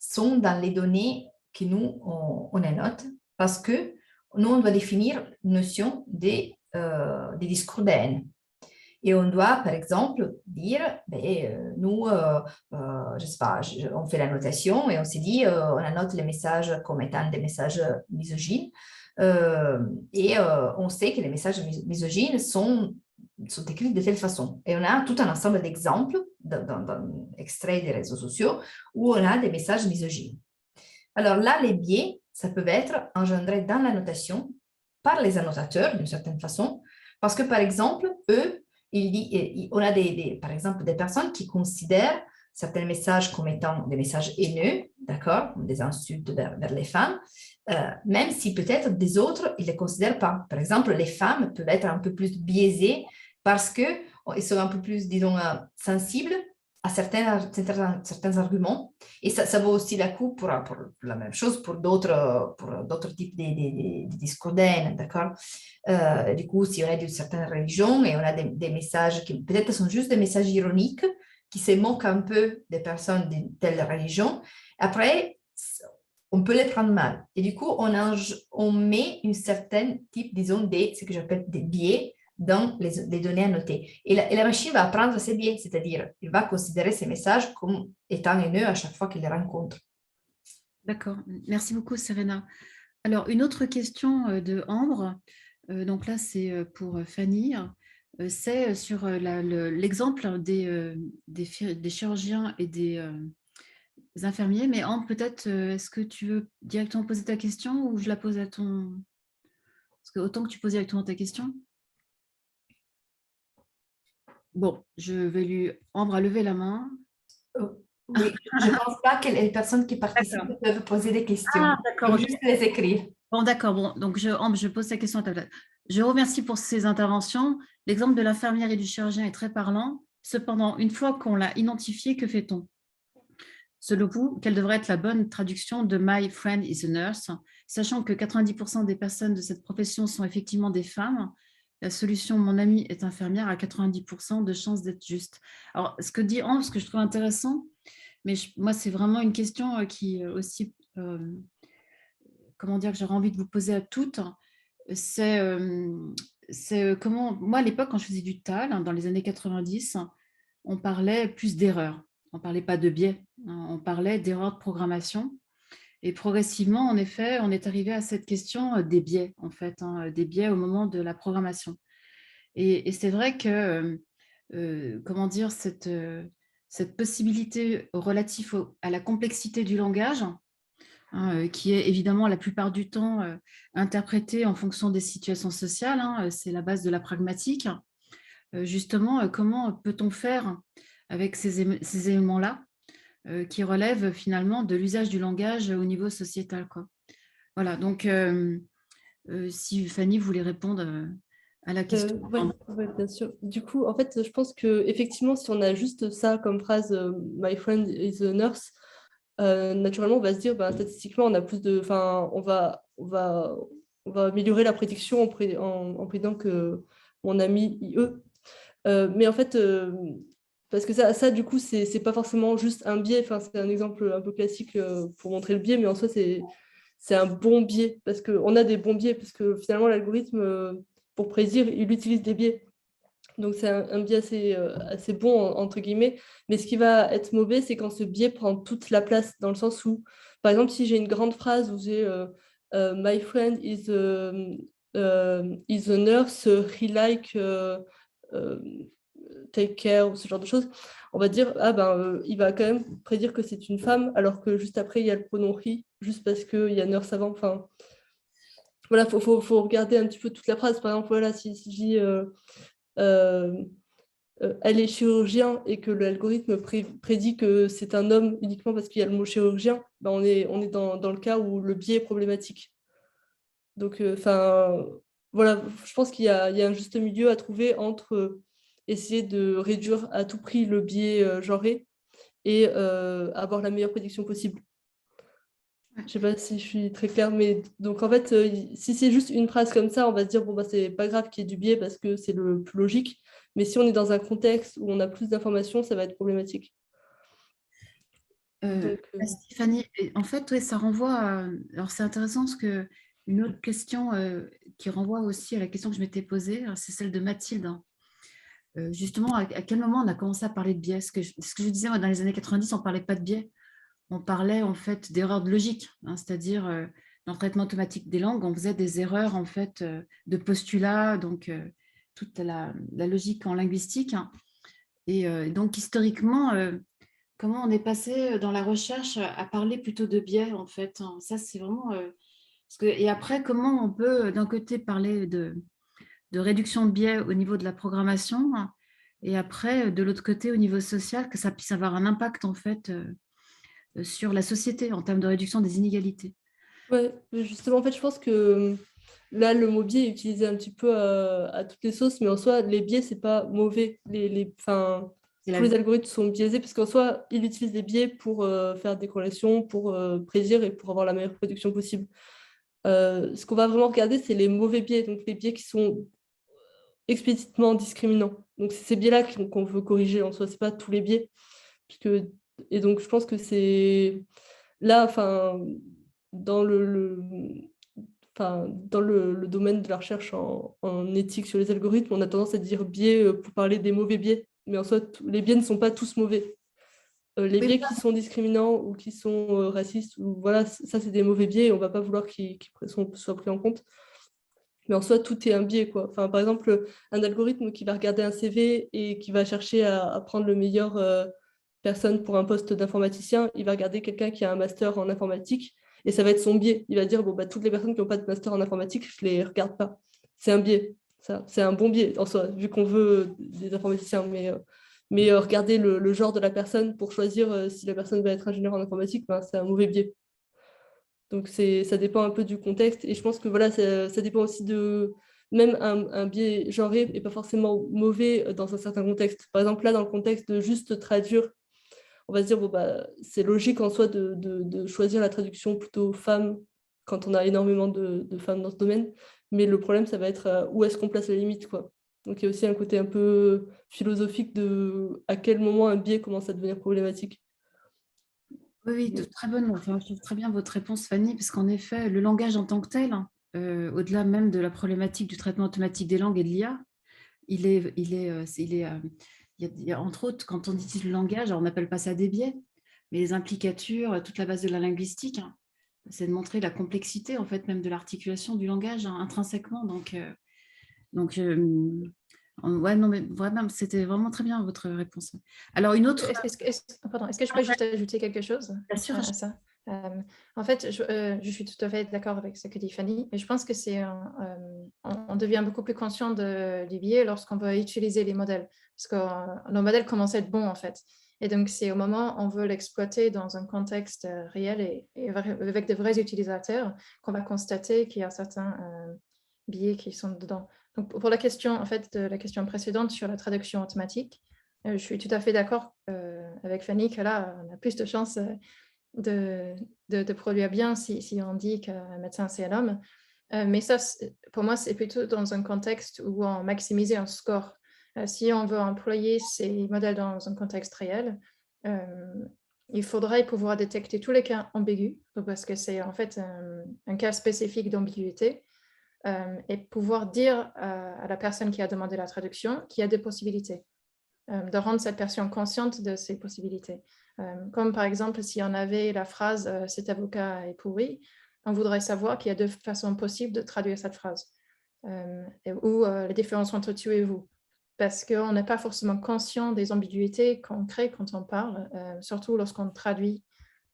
sont dans les données que nous, on annote parce que nous, on doit définir une notion des discours de haine. Et on doit, par exemple, dire, nous, je sais pas, on fait la notation et on s'est dit, on annote les messages comme étant des messages misogynes. On sait que les messages misogynes sont écrits de telle façon. Et on a tout un ensemble d'exemples, extraits des réseaux sociaux, où on a des messages misogynes. Alors là, les biais, ça peut être engendré dans la notation par les annotateurs, d'une certaine façon, parce que, par exemple, eux, on a par exemple des personnes qui considèrent certains messages comme étant des messages haineux, d'accord, des insultes vers les femmes, même si peut-être des autres, ils ne les considèrent pas. Par exemple, les femmes peuvent être un peu plus biaisées parce qu'elles sont un peu plus, disons, sensibles à certains arguments. Et ça vaut aussi la coup pour la même chose pour d'autres types de discours de haine, d'accord? Du coup, si on est d'une certaine religion et on a des messages qui peut-être sont juste des messages ironiques, qui se moquent un peu des personnes d'une telle religion, après, on peut les prendre mal. Et du coup, on met un certain type, disons, ce que j'appelle des biais dans les données annotées. Et la machine va apprendre ces biais, c'est-à-dire, elle va considérer ces messages comme étant haineux à chaque fois qu'il les rencontre. D'accord, merci beaucoup, Serena. Alors, une autre question de Ambre, donc là, c'est pour Fanny, c'est sur l'exemple des chirurgiens et des infirmiers. Mais Ambre, peut-être, est-ce que tu veux directement poser ta question ou je la pose à ton... Parce que autant que tu poses directement ta question. Bon, je vais Ambre a levé la main. Oui, je ne pense pas que les personnes qui participent peuvent poser des questions. Ah, d'accord. Juste les écrire. Bon, d'accord. Bon, donc Ambre, je pose ta question à ta place. Je vous remercie pour ces interventions. L'exemple de l'infirmière et du chirurgien est très parlant. Cependant, une fois qu'on l'a identifié, que fait-on? Selon vous, quelle devrait être la bonne traduction de My friend is a nurse? Sachant que 90% des personnes de cette profession sont effectivement des femmes, la solution mon ami est infirmière a 90% de chances d'être juste. Alors, ce que dit Ambre, ce que je trouve intéressant, mais moi, c'est vraiment une question qui aussi, comment dire, que j'aurais envie de vous poser à toutes. C'est comment, moi, à l'époque, quand je faisais du TAL, dans les années 90, on parlait plus d'erreurs. On ne parlait pas de biais, on parlait d'erreurs de programmation. Et progressivement, en effet, on est arrivé à cette question des biais, en fait, des biais au moment de la programmation. Et c'est vrai que, comment dire, cette possibilité relative à la complexité du langage, qui est évidemment la plupart du temps interprétée en fonction des situations sociales, c'est la base de la pragmatique. Justement, comment peut-on faire avec ces éléments-là qui relèvent finalement de l'usage du langage au niveau sociétal, quoi. Voilà, donc si Fanny voulait répondre à la question. Ouais, bien sûr. Du coup, en fait, je pense que effectivement, si on a juste ça comme phrase, My friend is a nurse, naturellement, on va se dire, ben, statistiquement, on a plus de, enfin, on va améliorer la prédiction en prédisant que mon ami IE. Mais en fait, parce que ça du coup, c'est pas forcément juste un biais. Enfin, c'est un exemple un peu classique pour montrer le biais, mais en soi, c'est un bon biais parce qu'on a des bons biais parce que finalement, l'algorithme, pour prédire, il utilise des biais. Donc, c'est un biais assez bon, entre guillemets. Mais ce qui va être mauvais, c'est quand ce biais prend toute la place, dans le sens où, par exemple, si j'ai une grande phrase où j'ai My friend is a nurse, he like take care, ou ce genre de choses, on va dire, ah ben, il va quand même prédire que c'est une femme, alors que juste après, il y a le pronom he, juste parce qu'il y a nurse avant. Enfin, voilà, faut regarder un petit peu toute la phrase. Par exemple, voilà, si je dis elle est chirurgien et que l'algorithme prédit que c'est un homme uniquement parce qu'il y a le mot chirurgien, ben on est dans le cas où le biais est problématique. Donc, voilà, je pense qu'il y a un juste milieu à trouver entre essayer de réduire à tout prix le biais genré et avoir la meilleure prédiction possible. Je ne sais pas si je suis très claire, mais donc en fait, si c'est juste une phrase comme ça, on va se dire, bon, bah, c'est pas grave qu'il y ait du biais parce que c'est le plus logique. Mais si on est dans un contexte où on a plus d'informations, ça va être problématique. Stéphanie, en fait, ouais, ça renvoie à... Alors, c'est intéressant parce que une autre question qui renvoie aussi à la question que je m'étais posée, c'est celle de Mathilde. Justement, à quel moment on a commencé à parler de biais? Ce que je disais, moi, dans les années 90, on ne parlait pas de biais. On parlait en fait d'erreurs de logique, hein, c'est-à-dire dans le traitement automatique des langues, on faisait des erreurs en fait de postulat, donc toute la logique en linguistique, hein. Et donc historiquement, comment on est passé dans la recherche à parler plutôt de biais en fait, hein. Ça, c'est vraiment... et après, comment on peut d'un côté parler de réduction de biais au niveau de la programmation, hein, et après, de l'autre côté, au niveau social, que ça puisse avoir un impact en fait sur la société en termes de réduction des inégalités. Ouais, justement, en fait, je pense que là, le mot biais est utilisé un petit peu à toutes les sauces, mais en soi, les biais, c'est pas mauvais. Tous les algorithmes sont biaisés parce qu'en soi, ils utilisent des biais pour faire des corrélations, pour prédire et pour avoir la meilleure prédiction possible. Ce qu'on va vraiment regarder, c'est les mauvais biais, donc les biais qui sont explicitement discriminants. Donc, c'est ces biais-là qu'on veut corriger en soi, c'est pas tous les biais. Et donc, je pense que c'est là, enfin, dans dans le domaine de la recherche en éthique sur les algorithmes, on a tendance à dire biais pour parler des mauvais biais. Mais en soit, les biais ne sont pas tous mauvais. Les biais qui sont discriminants ou qui sont racistes, ou voilà, ça c'est des mauvais biais et on ne va pas vouloir qu'ils soient pris en compte. Mais en soi, tout est un biais, quoi. Enfin, par exemple, un algorithme qui va regarder un CV et qui va chercher à prendre le meilleur personne pour un poste d'informaticien, il va regarder quelqu'un qui a un master en informatique et ça va être son biais. Il va dire, bon, bah, toutes les personnes qui n'ont pas de master en informatique, je ne les regarde pas. C'est un biais. Ça, c'est un bon biais en soi, vu qu'on veut des informaticiens. Mais regarder le genre de la personne pour choisir si la personne va être ingénieure en informatique, ben, c'est un mauvais biais. Donc, ça dépend un peu du contexte. Et je pense que voilà, ça dépend aussi de... Même un biais genré n'est pas forcément mauvais dans un certain contexte. Par exemple, là, dans le contexte de juste traduire, on va se dire, bon, bah, c'est logique en soi de choisir la traduction plutôt femme quand on a énormément de femmes dans ce domaine. Mais le problème, ça va être où est-ce qu'on place la limite, quoi. Donc, il y a aussi un côté un peu philosophique de à quel moment un biais commence à devenir problématique. Oui, très bonne. Enfin, je trouve très bien votre réponse, Fanny, parce qu'en effet, le langage en tant que tel, au-delà même de la problématique du traitement automatique des langues et de l'IA, il y a, entre autres, quand on utilise le langage, alors on n'appelle pas ça des biais, mais les implicatures, toute la base de la linguistique, hein, c'est de montrer la complexité, en fait, même de l'articulation du langage, hein, intrinsèquement. Ouais, non, mais vraiment, c'était vraiment très bien votre réponse. Alors, une autre... Est-ce que je peux juste ajouter quelque chose Bien sûr. à ça? En fait, je suis tout à fait d'accord avec ce que dit Fanny, et je pense que on devient beaucoup plus conscient du biais lorsqu'on veut utiliser les modèles, parce que nos modèles commencent à être bons, en fait. Et donc, c'est au moment où on veut l'exploiter dans un contexte réel et avec de vrais utilisateurs qu'on va constater qu'il y a certains biais qui sont dedans. Donc, pour la question, en fait, de la question précédente sur la traduction automatique, je suis tout à fait d'accord avec Fanny que là, on a plus de chances de produire bien si on dit qu'un médecin, c'est un homme. Mais ça, pour moi, c'est plutôt dans un contexte où on maximise un score. Si on veut employer ces modèles dans un contexte réel, il faudrait pouvoir détecter tous les cas ambigus, parce que c'est en fait un cas spécifique d'ambiguïté, et pouvoir dire à la personne qui a demandé la traduction qu'il y a des possibilités, de rendre cette personne consciente de ces possibilités. Comme par exemple, si on avait la phrase « cet avocat est pourri », on voudrait savoir qu'il y a deux façons possibles de traduire cette phrase, ou la différence entre tu et vous, parce qu'on n'est pas forcément conscient des ambiguïtés qu'on crée quand on parle, surtout lorsqu'on traduit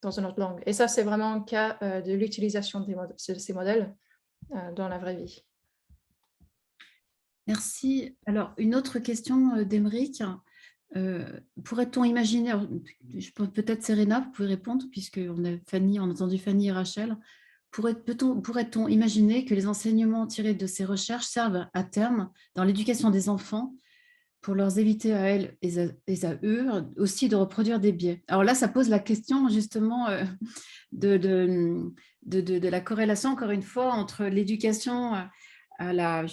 dans une autre langue. Et ça, c'est vraiment le cas de l'utilisation de ces modèles dans la vraie vie. Merci. Alors, une autre question d'Émeric. Pourrait-on imaginer, peut-être Serena, vous pouvez répondre, puisqu'on a entendu Fanny et Rachel, pourrait-on imaginer que les enseignements tirés de ces recherches servent à terme dans l'éducation des enfants pour leur éviter à elles et à eux aussi de reproduire des biais? Alors là, ça pose la question justement de la corrélation, encore une fois, entre l'éducation on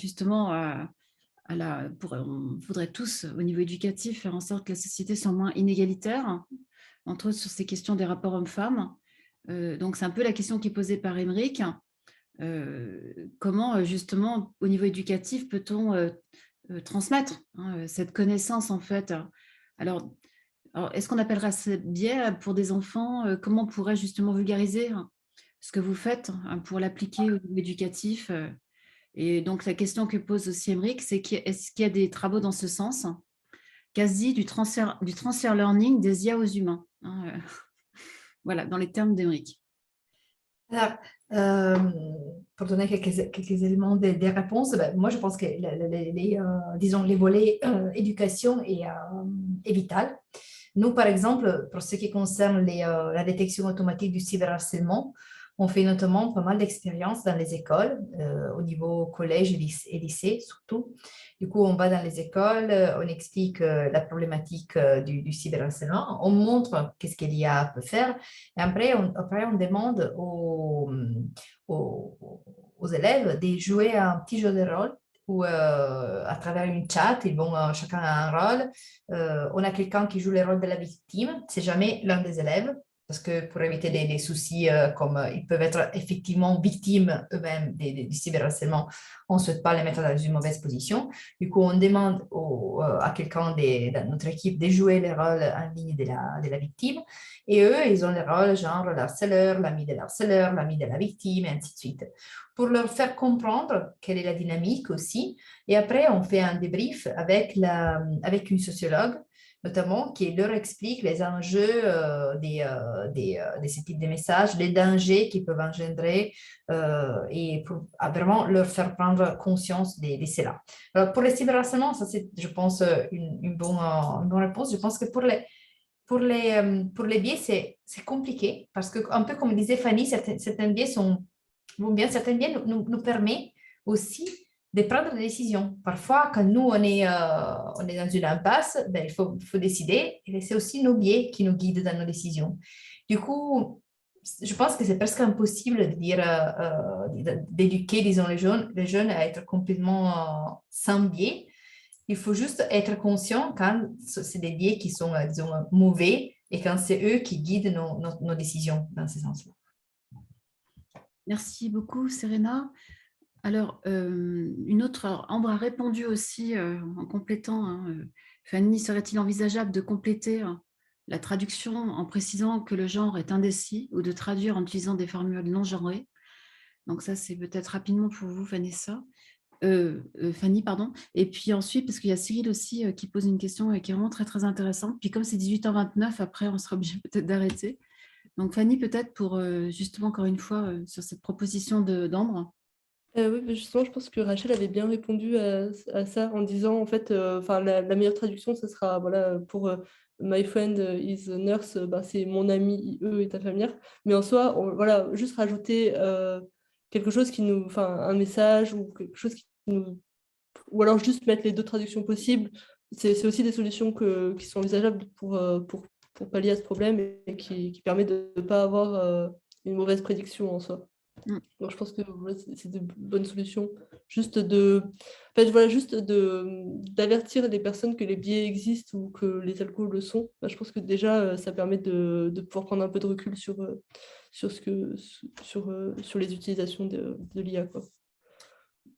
voudrait tous, au niveau éducatif, faire en sorte que la société soit moins inégalitaire, entre autres sur ces questions des rapports hommes-femmes. Donc, c'est un peu la question qui est posée par Émeric. Comment, justement, au niveau éducatif, peut-on transmettre cette connaissance, en fait? Alors est-ce qu'on appellera ce biais pour des enfants? Comment on pourrait justement vulgariser ce que vous faites pour l'appliquer au niveau éducatif? Et donc, la question que pose aussi Émeric, c'est est-ce qu'il y a des travaux dans ce sens, quasi du transfert learning des IA aux humains, voilà, dans les termes d'Émeric. Alors, pour donner quelques éléments des réponses, moi je pense que disons, les volets éducation est vital. Nous, par exemple, pour ce qui concerne la détection automatique du cyberharcèlement, on fait notamment pas mal d'expériences dans les écoles, au niveau collège et lycée surtout. Du coup, on va dans les écoles, on explique la problématique du cyberharcèlement, on montre qu'est-ce que l'IA peut faire, et après on demande aux élèves de jouer à un petit jeu de rôle où à travers une chat, ils vont chacun a un rôle. On a quelqu'un qui joue le rôle de la victime, c'est jamais l'un des élèves, parce que pour éviter des soucis comme ils peuvent être effectivement victimes eux-mêmes du cyberharcèlement, on ne souhaite pas les mettre dans une mauvaise position. Du coup, on demande à quelqu'un de notre équipe de jouer le rôle en ligne de la victime. Et eux, ils ont le rôle genre l'harceleur, l'ami de l'harceleur, l'ami de la victime, et ainsi de suite, pour leur faire comprendre quelle est la dynamique aussi. Et après, on fait un débrief avec une sociologue, notamment, qui leur explique les enjeux de ce type de messages, les dangers qu'ils peuvent engendrer et pour vraiment leur faire prendre conscience de cela. Alors, pour le cyberharcèlement, ça c'est, je pense, une bonne réponse. Je pense que pour les biais, c'est compliqué parce que, un peu comme disait Fanny, certains biais vont bien, certains biais nous permettent aussi de prendre des décisions. Parfois, quand nous, on est dans une impasse, il faut décider, et c'est aussi nos biais qui nous guident dans nos décisions. Du coup, je pense que c'est presque impossible de dire, d'éduquer, disons, les jeunes à être complètement sans biais. Il faut juste être conscient quand c'est des biais qui sont, disons, mauvais et quand c'est eux qui guident nos décisions dans ce sens-là. Merci beaucoup, Serena. Alors, une autre, Ambre a répondu aussi en complétant. Fanny, serait-il envisageable de compléter la traduction en précisant que le genre est indécis ou de traduire en utilisant des formules non genrées? Donc ça, c'est peut-être rapidement pour vous, Vanessa. Fanny, pardon. Et puis ensuite, parce qu'il y a Cyril aussi qui pose une question qui est vraiment très, très intéressante. Puis comme c'est 18h29, après, on sera obligé peut-être d'arrêter. Donc Fanny, peut-être pour justement, encore une fois, sur cette proposition d'Ambre. Oui, mais justement, je pense que Rachel avait bien répondu à ça en disant, en fait, la meilleure traduction, ce sera, voilà, pour My friend is a nurse, c'est mon ami, IE est infirmière. Mais en soi, voilà, juste rajouter quelque chose qui nous, un message ou quelque chose qui nous ou alors juste mettre les deux traductions possibles. C'est aussi des solutions qui sont envisageables pour pallier à ce problème et qui permet de ne pas avoir une mauvaise prédiction en soi. Donc je pense que voilà, c'est de bonnes solutions. Juste d'avertir les personnes que les biais existent ou que les algos le sont. Je pense que déjà, ça permet de pouvoir prendre un peu de recul sur les utilisations de l'IA, quoi.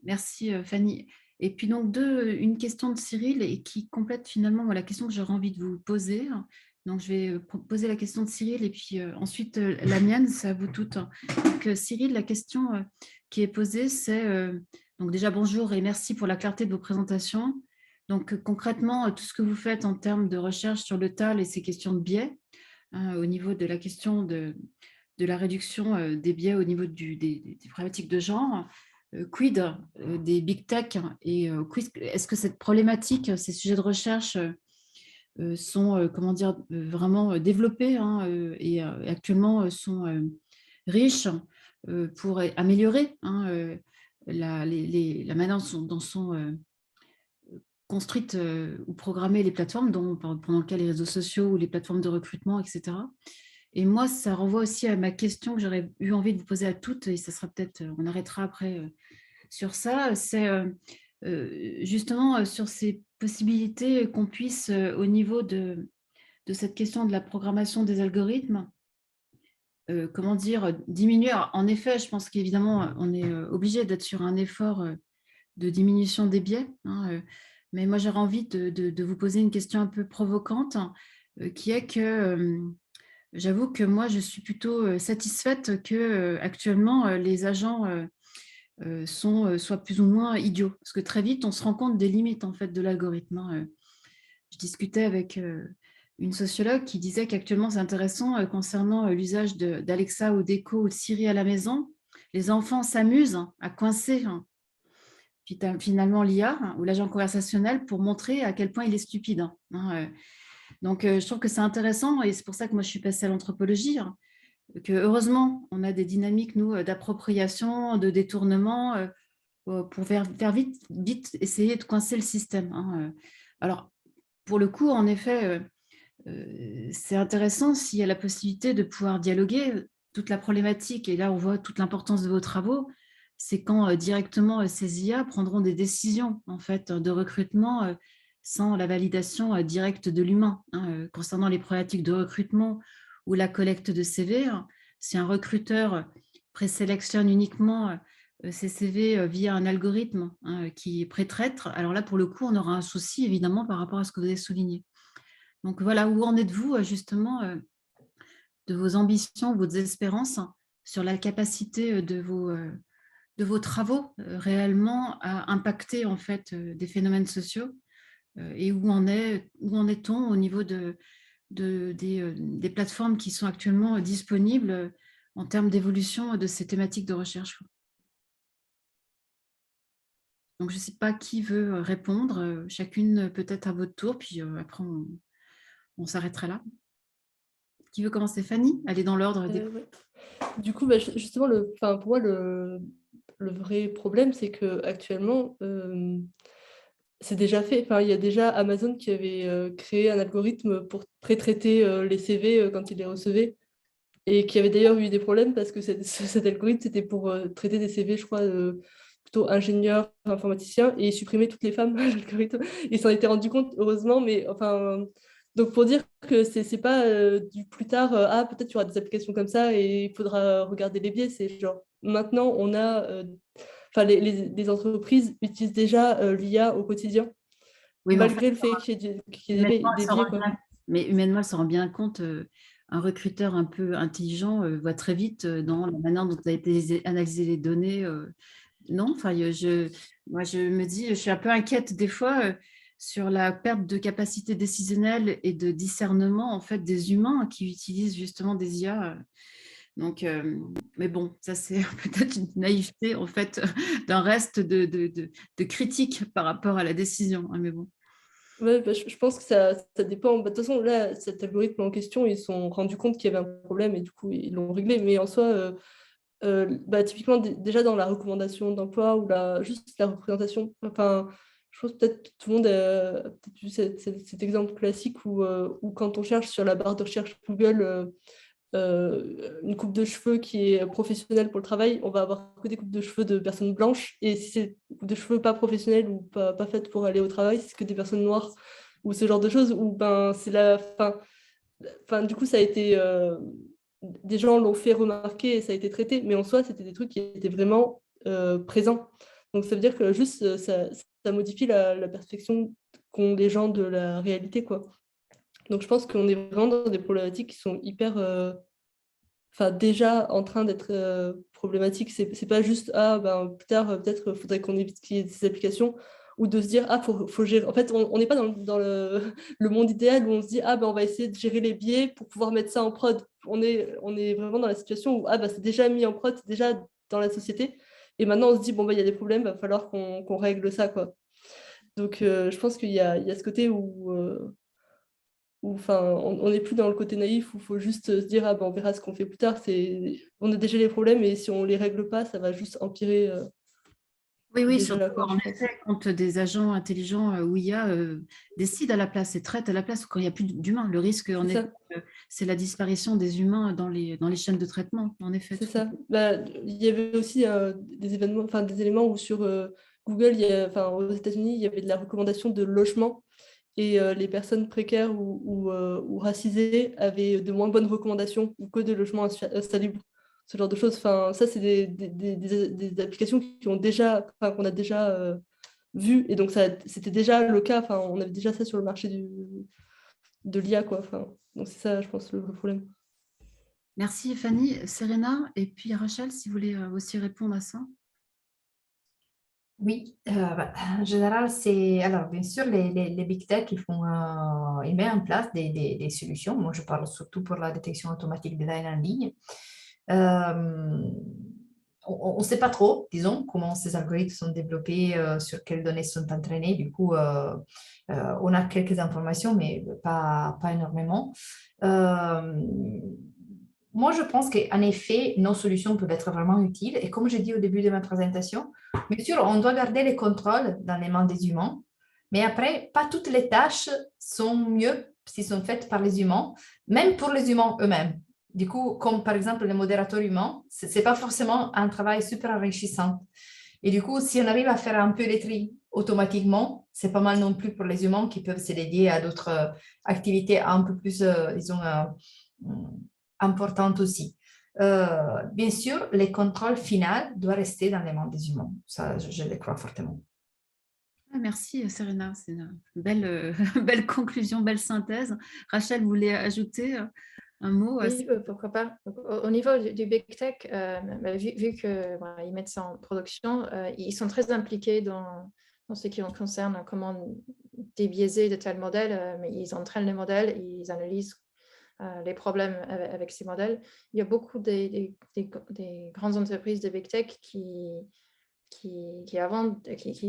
Merci Fanny. Et puis donc une question de Cyril et qui complète finalement la question que j'aurais envie de vous poser. Donc je vais poser la question de Cyril et puis ensuite la mienne, c'est à vous toutes. Donc Cyril, la question qui est posée, c'est donc déjà bonjour et merci pour la clarté de vos présentations. Donc concrètement, tout ce que vous faites en termes de recherche sur le TAL et ces questions de biais, au niveau de la question de la réduction des biais au niveau des problématiques de genre, quid des big tech et est-ce que cette problématique, ces sujets de recherche sont comment dire, vraiment développés et actuellement sont riches pour améliorer la manière dont sont construites ou programmées les plateformes, pendant le cas les réseaux sociaux ou les plateformes de recrutement, etc. Et moi, ça renvoie aussi à ma question que j'aurais eu envie de vous poser à toutes, et ça sera peut-être, on arrêtera après sur ça, c'est justement sur ces possibilités qu'on puisse, au niveau de cette question de la programmation des algorithmes, comment dire, diminuer. Alors, en effet, je pense qu'évidemment, on est obligé d'être sur un effort de diminution des biais, mais moi, j'aurais envie de vous poser une question un peu provocante, qui est que j'avoue que moi, je suis plutôt satisfaite que actuellement les agents soient plus ou moins idiots. Parce que très vite, on se rend compte des limites en fait, de l'algorithme. Je discutais avec une sociologue qui disait qu'actuellement, c'est intéressant concernant l'usage d'Alexa ou d'Echo ou de Siri à la maison. Les enfants s'amusent à coincer finalement l'IA ou l'agent conversationnel pour montrer à quel point il est stupide. Donc, je trouve que c'est intéressant et c'est pour ça que moi, je suis passée à l'anthropologie, que heureusement, on a des dynamiques, nous, d'appropriation, de détournement pour faire vite essayer de coincer le système. Alors, pour le coup, en effet, c'est intéressant s'il y a la possibilité de pouvoir dialoguer. Toute la problématique, et là, on voit toute l'importance de vos travaux, c'est quand directement ces IA prendront des décisions en fait, de recrutement sans la validation directe de l'humain. Concernant les problématiques de recrutement ou la collecte de CV, si un recruteur présélectionne uniquement ces CV via un algorithme qui pré-traite, alors là, pour le coup, on aura un souci, évidemment, par rapport à ce que vous avez souligné. Donc voilà, où en êtes-vous justement de vos ambitions, vos espérances sur la capacité de vos travaux réellement à impacter en fait des phénomènes sociaux et où en est-on au niveau des plateformes qui sont actuellement disponibles en termes d'évolution de ces thématiques de recherche. Donc, je ne sais pas qui veut répondre, chacune peut-être à votre tour, puis après on s'arrêtera là. Qui veut commencer? Fanny? Elle est dans l'ordre des... Ouais. Du coup, justement, pour moi, le vrai problème, c'est qu'actuellement, c'est déjà fait. Enfin, il y a déjà Amazon qui avait créé un algorithme pour pré-traiter les CV quand ils les recevaient et qui avait d'ailleurs eu des problèmes parce que cet algorithme, c'était pour traiter des CV, je crois, plutôt ingénieurs, informaticiens, et supprimer toutes les femmes, l'algorithme. Il s'en était rendu compte, heureusement, mais enfin... Donc, pour dire que c'est pas du plus tard, peut-être il y aura des applications comme ça et il faudra regarder les biais. C'est genre, maintenant, on a... les entreprises utilisent déjà l'IA au quotidien, oui, malgré le fait qu'il y ait des biais. Mais humainement, elle se rend bien compte, un recruteur un peu intelligent voit très vite dans la manière dont a été analysé les données. Non, enfin, moi, je me dis, je suis un peu inquiète des fois sur la perte de capacité décisionnelle et de discernement en fait des humains qui utilisent justement des IA. Donc, mais bon, ça c'est peut-être une naïveté en fait d'un reste de critiques par rapport à la décision. Mais bon. Ouais, je pense que ça dépend. De toute façon, là, cet algorithme en question, ils se sont rendus compte qu'il y avait un problème et du coup, ils l'ont réglé. Mais en soi, typiquement, déjà dans la recommandation d'emploi ou juste la représentation, enfin, je pense peut-être que tout le monde a peut-être vu cet exemple classique où quand on cherche sur la barre de recherche Google une coupe de cheveux qui est professionnelle pour le travail, on va avoir que des coupes de cheveux de personnes blanches, et si c'est une coupe de cheveux pas professionnelle ou pas faite pour aller au travail, c'est que des personnes noires ou ce genre de choses, où c'est la fin. Enfin, du coup, ça a été... des gens l'ont fait remarquer et ça a été traité, mais en soi, c'était des trucs qui étaient vraiment présents. Donc, ça veut dire que juste, ça modifie la perception qu'ont les gens de la réalité, quoi. Donc, je pense qu'on est vraiment dans des problématiques qui sont hyper... déjà en train d'être problématiques. C'est pas juste, plus tard, peut-être, faudrait qu'on ait ces applications, ou de se dire, faut gérer. En fait, on n'est pas dans le monde idéal où on se dit, on va essayer de gérer les biais pour pouvoir mettre ça en prod. On est vraiment dans la situation où, c'est déjà mis en prod, c'est déjà dans la société. Et maintenant, on se dit, il y a des problèmes, il va falloir qu'on règle ça, quoi. Donc, je pense qu'il y a ce côté où on n'est plus dans le côté naïf où il faut juste se dire, on verra ce qu'on fait plus tard. On a déjà les problèmes et si on ne les règle pas, ça va juste empirer. Oui, déjà surtout là, quoi, en effet, quand des agents intelligents ou IA décident à la place et traitent à la place quand il n'y a plus d'humains. Le risque, en C'est effet, ça. c'est la disparition des humains dans les chaînes de traitement, en effet. C'est ça. Il y avait aussi des éléments où sur Google, aux États-Unis, il y avait de la recommandation de logement, et les personnes précaires ou racisées avaient de moins bonnes recommandations ou que de logements insalubres, ce genre de choses. Ça, c'est des applications qu'on a déjà vues, et donc c'était déjà le cas. On avait déjà ça sur le marché de l'IA, quoi. Donc c'est ça, je pense, le vrai problème. Merci Fanny, Serena, et puis Rachel, si vous voulez aussi répondre à ça. Oui, en général, alors bien sûr, les big tech, ils mettent en place des solutions. Moi, je parle surtout pour la détection automatique des données en ligne. On ne sait pas trop, disons, comment ces algorithmes sont développés, sur quelles données sont entraînés. Du coup, on a quelques informations, mais pas énormément. Moi, je pense qu'en effet, nos solutions peuvent être vraiment utiles. Et comme j'ai dit au début de ma présentation, bien sûr, on doit garder les contrôles dans les mains des humains. Mais après, pas toutes les tâches sont mieux si sont faites par les humains, même pour les humains eux-mêmes. Du coup, comme par exemple les modérateurs humains, ce n'est pas forcément un travail super enrichissant. Et du coup, si on arrive à faire un peu les tri automatiquement, c'est pas mal non plus pour les humains qui peuvent se dédier à d'autres activités un peu plus, disons, importantes aussi. Bien sûr, les contrôles finaux doivent rester dans les mains des humains. Ça, je le crois fortement. Merci Serena, c'est une belle, belle conclusion, belle synthèse. Rachel, vous voulez ajouter un mot? Oui, pourquoi pas. Au niveau du Big Tech, vu qu'ils mettent ça en production, ils sont très impliqués dans ce qui concerne comment débiaiser de tels modèles, mais ils entraînent les modèles, ils analysent les problèmes avec ces modèles. Il y a beaucoup des grandes entreprises de Big Tech qui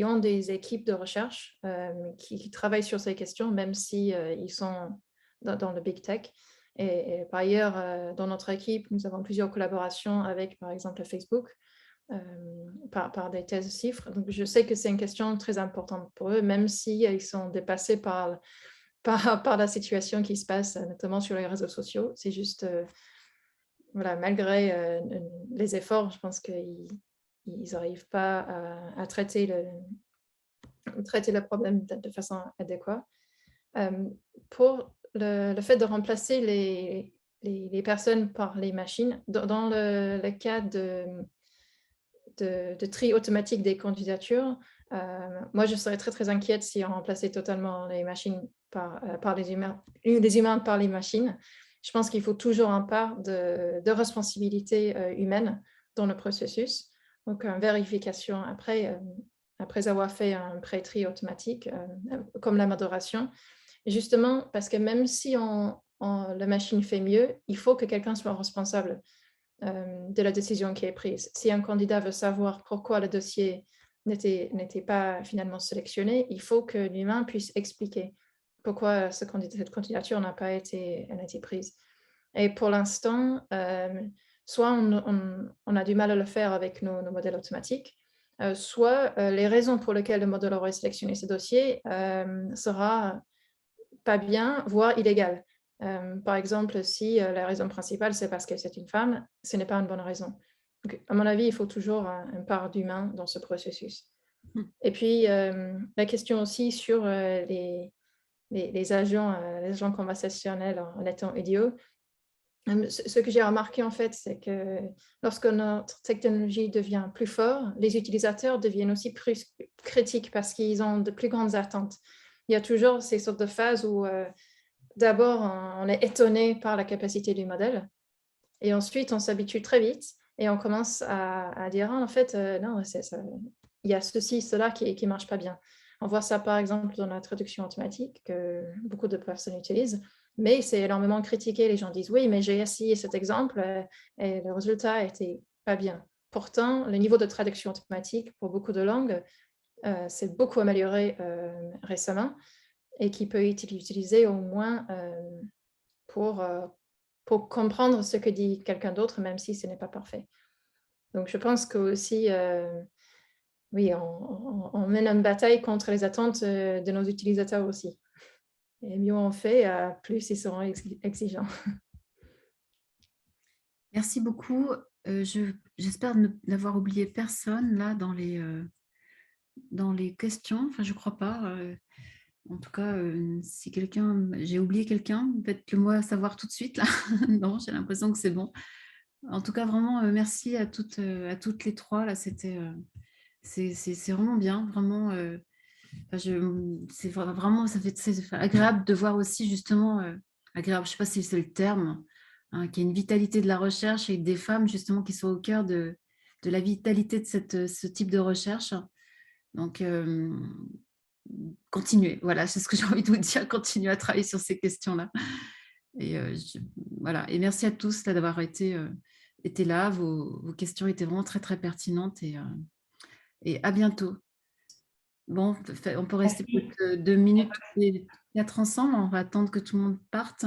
ont des équipes de recherche qui travaillent sur ces questions, même si ils sont dans le Big Tech. Et par ailleurs, dans notre équipe, nous avons plusieurs collaborations avec, par exemple, Facebook, par des thèses chiffres. Donc, je sais que c'est une question très importante pour eux, même si ils sont dépassés par la situation qui se passe, notamment sur les réseaux sociaux. C'est juste, malgré les efforts, je pense qu'ils n'arrivent pas à traiter le problème de façon adéquate. Pour le fait de remplacer les personnes par les machines, dans le cas de tri automatique des candidatures, moi, je serais très, très inquiète si on remplaçait totalement les machines par les humains par les machines. Je pense qu'il faut toujours une part de responsabilité humaine dans le processus. Donc, une vérification après avoir fait un pré-tri automatique, comme la modération. Justement, parce que même si la machine fait mieux, il faut que quelqu'un soit responsable de la décision qui est prise. Si un candidat veut savoir pourquoi le dossier n'était pas finalement sélectionné, il faut que l'humain puisse expliquer pourquoi cette candidature n'a pas été prise. Et pour l'instant, soit on a du mal à le faire avec nos modèles automatiques, soit les raisons pour lesquelles le modèle aurait sélectionné ce dossier sera pas bien, voire illégal. Par exemple, si la raison principale, c'est parce que c'est une femme, ce n'est pas une bonne raison. Donc, à mon avis, il faut toujours une part d'humain dans ce processus. Et puis, la question aussi sur les agents conversationnels en étant idiots. Ce que j'ai remarqué, en fait, c'est que lorsque notre technologie devient plus forte, les utilisateurs deviennent aussi plus critiques parce qu'ils ont de plus grandes attentes. Il y a toujours ces sortes de phases où d'abord, on est étonné par la capacité du modèle et ensuite, on s'habitue très vite et on commence à dire, en fait, non, il y a ceci, cela qui ne marche pas bien. On voit ça, par exemple, dans la traduction automatique que beaucoup de personnes utilisent, mais c'est énormément critiqué. Les gens disent, oui, mais j'ai essayé cet exemple et le résultat n'était pas bien. Pourtant, le niveau de traduction automatique pour beaucoup de langues s'est beaucoup amélioré récemment et qui peut être utilisé au moins pour comprendre ce que dit quelqu'un d'autre, même si ce n'est pas parfait. Donc, je pense que aussi, oui, on mène une bataille contre les attentes de nos utilisateurs aussi. Et mieux on fait, plus ils seront exigeants. Merci beaucoup. J'espère n'avoir oublié personne là dans les questions. Enfin, je ne crois pas. En tout cas, si j'ai oublié quelqu'un, faites-le moi savoir tout de suite là. Non, j'ai l'impression que c'est bon. En tout cas, vraiment, merci à toutes les trois là. C'est vraiment bien, vraiment. C'est vraiment, c'est agréable de voir aussi justement, agréable, je ne sais pas si c'est le terme, hein, qu'il y a une vitalité de la recherche et des femmes justement qui sont au cœur de la vitalité de ce type de recherche. Donc, continuez, voilà, c'est ce que j'ai envie de vous dire, continuez à travailler sur ces questions-là. Et voilà, et merci à tous d'avoir été là, vos questions étaient vraiment très, très pertinentes et à bientôt. Bon, on peut rester peut-être 2 minutes, 4 ensemble, on va attendre que tout le monde parte.